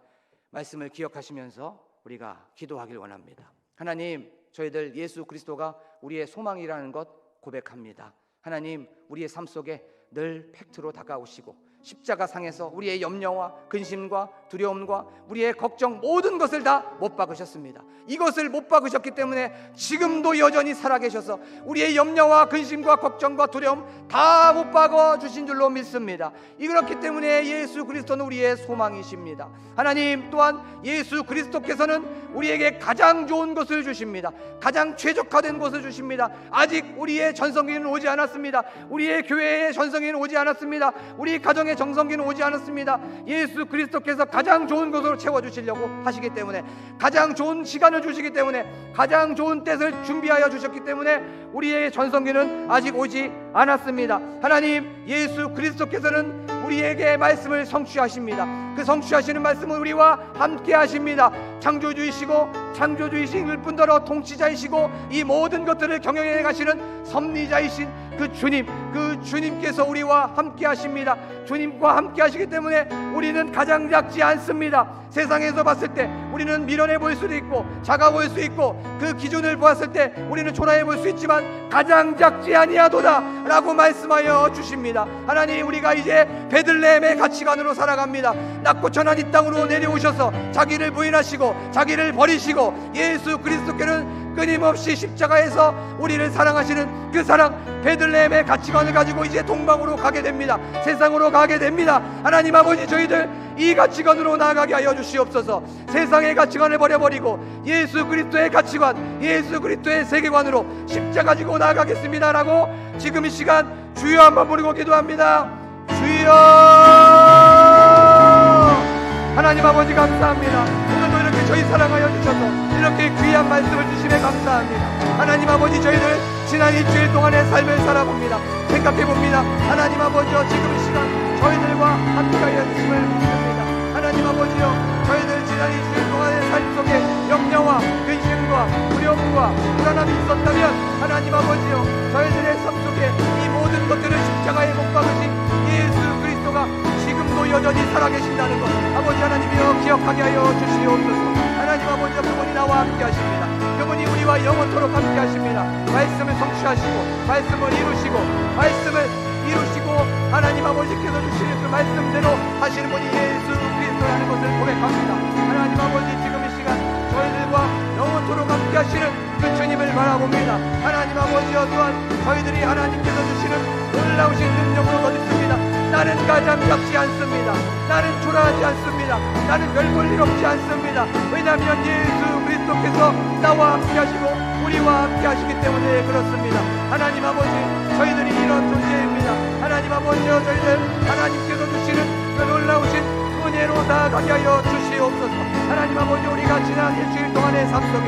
말씀을 기억하시면서 우리가 기도하길 원합니다. 하나님, 저희들 예수 그리스도가 우리의 소망이라는 것 고백합니다. 하나님, 우리의 삶 속에 늘 팩트로 다가오시고 십자가 상에서 우리의 염려와 근심과 두려움과 우리의 걱정 모든 것을 다 못 박으셨습니다. 이것을 못 박으셨기 때문에 지금도 여전히 살아계셔서 우리의 염려와 근심과 걱정과 두려움 다 못 박아주신 줄로 믿습니다. 그렇기 때문에 예수 그리스도는 우리의 소망이십니다. 하나님, 또한 예수 그리스도께서는 우리에게 가장 좋은 것을 주십니다. 가장 최적화된 것을 주십니다. 아직 우리의 전성기는 오지 않았습니다. 우리의 교회의 전성기는 오지 않았습니다. 우리 가정의 정성기는 오지 않았습니다. 예수 그리스도께서 가장 좋은 것으로 채워주시려고 하시기 때문에, 가장 좋은 시간을 주시기 때문에, 가장 좋은 때를 준비하여 주셨기 때문에 우리의 전성기는 아직 오지 않았습니다. 하나님, 예수 그리스도께서는 우리에게 말씀을 성취하십니다. 그 성취하시는 말씀은 우리와 함께 하십니다. 창조주이시고 창조주이신 뿐더러 통치자이시고 이 모든 것들을 경영해 가시는 섭리자이신 그 주님께서 우리와 함께 하십니다. 주님과 함께 하시기 때문에 우리는 가장 작지 않습니다. 세상에서 봤을 때 우리는 미련해 보일 수도 있고 작아 보일 수 있고 그 기준을 보았을 때 우리는 초라해 보일 수 있지만 가장 작지 아니하도다 라고 말씀하여 주십니다. 하나님, 우리가 이제 베들레헴의 가치관으로 살아갑니다. 낮고 천한 이 땅으로 내려오셔서 자기를 부인하시고 자기를 버리시고 예수 그리스도께는 끊임없이 십자가에서 우리를 사랑하시는 그 사랑, 베들레헴의 가치관을 가지고 이제 동방으로 가게 됩니다. 세상으로 가게 됩니다. 하나님 아버지, 저희들 이 가치관으로 나아가게 하여 주시옵소서. 세상의 가치관을 버려버리고 예수 그리스도의 가치관, 예수 그리스도의 세계관으로 십자가 지고 나아가겠습니다 라고 지금 이 시간 주여 한번 부르고 기도합니다. 주여! 하나님 아버지, 감사합니다. 오늘도 이렇게 저희 사랑하여 주셔서 이렇게 귀한 말씀을 주심에 감사합니다. 하나님 아버지, 저희들 지난 일주일 동안의 삶을 살아봅니다. 생각해봅니다. 하나님 아버지여, 지금 이 시간 저희들과 함께하여 주심을 믿습니다. 하나님 아버지여, 저희들 지난 일주일 동안의 삶 속에 염려와 근심과 두려움과 불안함이 있었다면 하나님 아버지여, 저희들의 삶 속에 이 모든 것들을 십자가에 못 박으신 예수 그리스도가 지금도 여전히 살아계신다는 것 아버지 하나님이여 기억하게 하여 주시옵소서. 하나님 아버지여, 그분이 나와 함께 하십니다. 그분이 우리와 영원토록 함께 하십니다. 말씀을 성취하시고 말씀을 이루시고 하나님 아버지께서 주시는 그 말씀대로 하시는 분이 예수 그리스도라는 것을 고백합니다. 하나님 아버지, 지금 이 시간 저희들과 영원토록 함께 하시는 그 주님을 바라봅니다. 하나님 아버지여, 또한 저희들이 하나님께서 주시는 놀라우신 능력으로 거듭습니다. 나는 가장 작지 않습니다. 나는 초라하지 않습니다. 나는 별 볼 일 없지 않습니다. 왜냐하면 예수 그리스도께서 나와 함께 하시고 우리와 함께 하시기 때문에 그렇습니다. 하나님 아버지, 저희들이 이런 존재입니다. 하나님 아버지여, 저희들 하나님께서 주시는 그 놀라우신 은혜로 나아가게 하여 주시옵소서. 하나님 아버지, 우리가 지난 일주일 동안의 삶 속에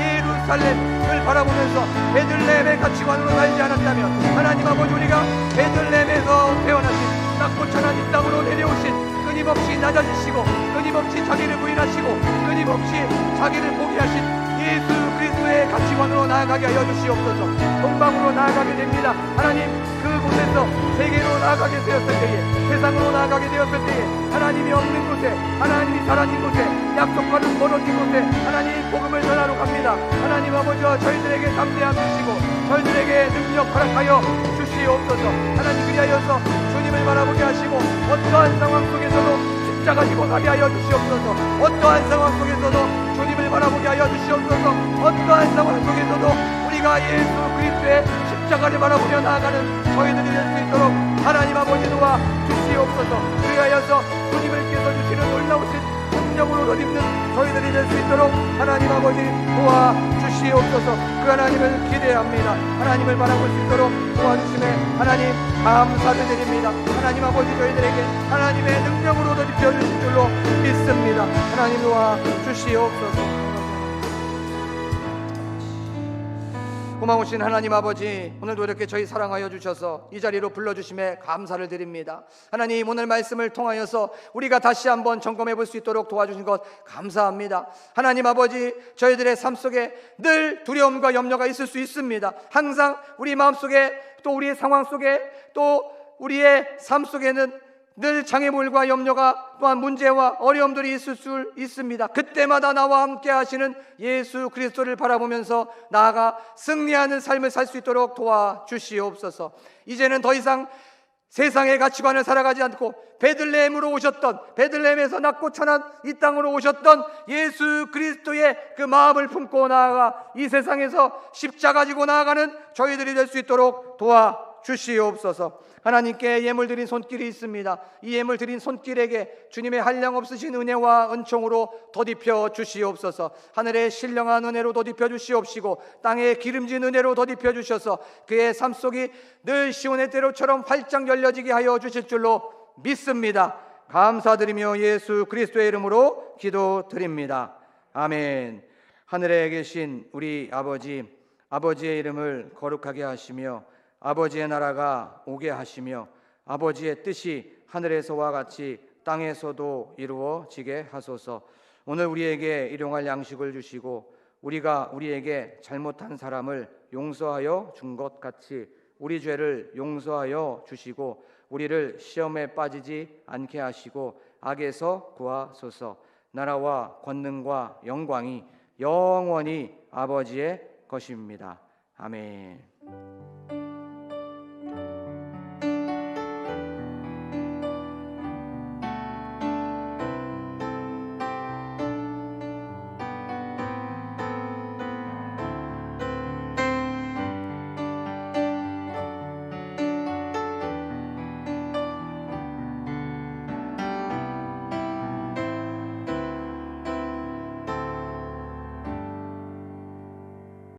예루살렘을 바라보면서 베들레헴의 가치관으로 살지 않았다면, 하나님 아버지, 우리가 베들레헴에서 태어나신 낮고 천한 이 땅으로 내려오신, 끊임없이 낮아지시고 끊임없이 자기를 부인하시고 끊임없이 자기를 포기하신 예수 그리스도의 가치관으로 나아가게 하여 주시옵소서. 동방으로 나아가게 됩니다. 하나님, 그곳에서 세계로 나아가게 되었을 때에, 세상으로 나아가게 되었을 때에, 하나님이 없는 곳에, 하나님이 사라진 곳에, 약속과는 멀어진 곳에 하나님 복음을 전하러 갑니다. 하나님 아버지와 저희들에게 담대함 주시고 저희들에게 능력 허락하여 주시옵소서. 하나님, 그리하여서 주님을 바라보게 하시고 어떠한 상황 속에서도 십자가 지고 가게 하여 주시옵소서. 어떠한 상황 속에서도 주님을 바라보게 하여 주시옵소서. 어떠한 상황 속에서도 우리가 예수 그리스도의 십자가를 바라보며 나아가는 저희들이 될 수 있도록 하나님 아버지 도와 주시옵소서. 그리하여서 주님께서 주시는 놀라우신 능력으로 덧입는 저희들이 될 수 있도록 하나님 아버지 도와 주시옵소서. 그 하나님을 기대합니다. 하나님을 바라볼 수 있도록 도와주심에 하나님 감사를 드립니다. 하나님 아버지, 저희들에게 하나님의 능력으로 덧입혀 주실 줄로 믿습니다. 하나님 도와 주시옵소서. 고마우신 하나님 아버지, 오늘도 이렇게 저희 사랑하여 주셔서 이 자리로 불러주심에 감사를 드립니다. 하나님, 오늘 말씀을 통하여서 우리가 다시 한번 점검해 볼 수 있도록 도와주신 것 감사합니다. 하나님 아버지, 저희들의 삶 속에 늘 두려움과 염려가 있을 수 있습니다. 항상 우리 마음속에, 또 우리의 상황 속에, 또 우리의 삶 속에는 늘 장애물과 염려가, 또한 문제와 어려움들이 있을 수 있습니다. 그때마다 나와 함께 하시는 예수 그리스도를 바라보면서 나아가 승리하는 삶을 살 수 있도록 도와주시옵소서. 이제는 더 이상 세상의 가치관을 살아가지 않고 베들레헴으로 오셨던, 베들레헴에서 낮고 천한 이 땅으로 오셨던 예수 그리스도의 그 마음을 품고 나아가 이 세상에서 십자가 지고 나아가는 저희들이 될 수 있도록 도와주시옵소서. 하나님께 예물 드린 손길이 있습니다. 이 예물 드린 손길에게 주님의 한량없으신 은혜와 은총으로 덧입혀 주시옵소서. 하늘의 신령한 은혜로 덧입혀 주시옵시고 땅의 기름진 은혜로 덧입혀 주셔서 그의 삶 속이 늘 시온의 때로처럼 활짝 열려지게 하여 주실 줄로 믿습니다. 감사드리며 예수 그리스도의 이름으로 기도드립니다. 아멘. 하늘에 계신 우리 아버지, 아버지의 이름을 거룩하게 하시며 아버지의 나라가 오게 하시며 아버지의 뜻이 하늘에서와 같이 땅에서도 이루어지게 하소서. 오늘 우리에게 일용할 양식을 주시고 우리가 우리에게 잘못한 사람을 용서하여 준 것 같이 우리 죄를 용서하여 주시고 우리를 시험에 빠지지 않게 하시고 악에서 구하소서. 나라와 권능과 영광이 영원히 아버지의 것입니다. 아멘.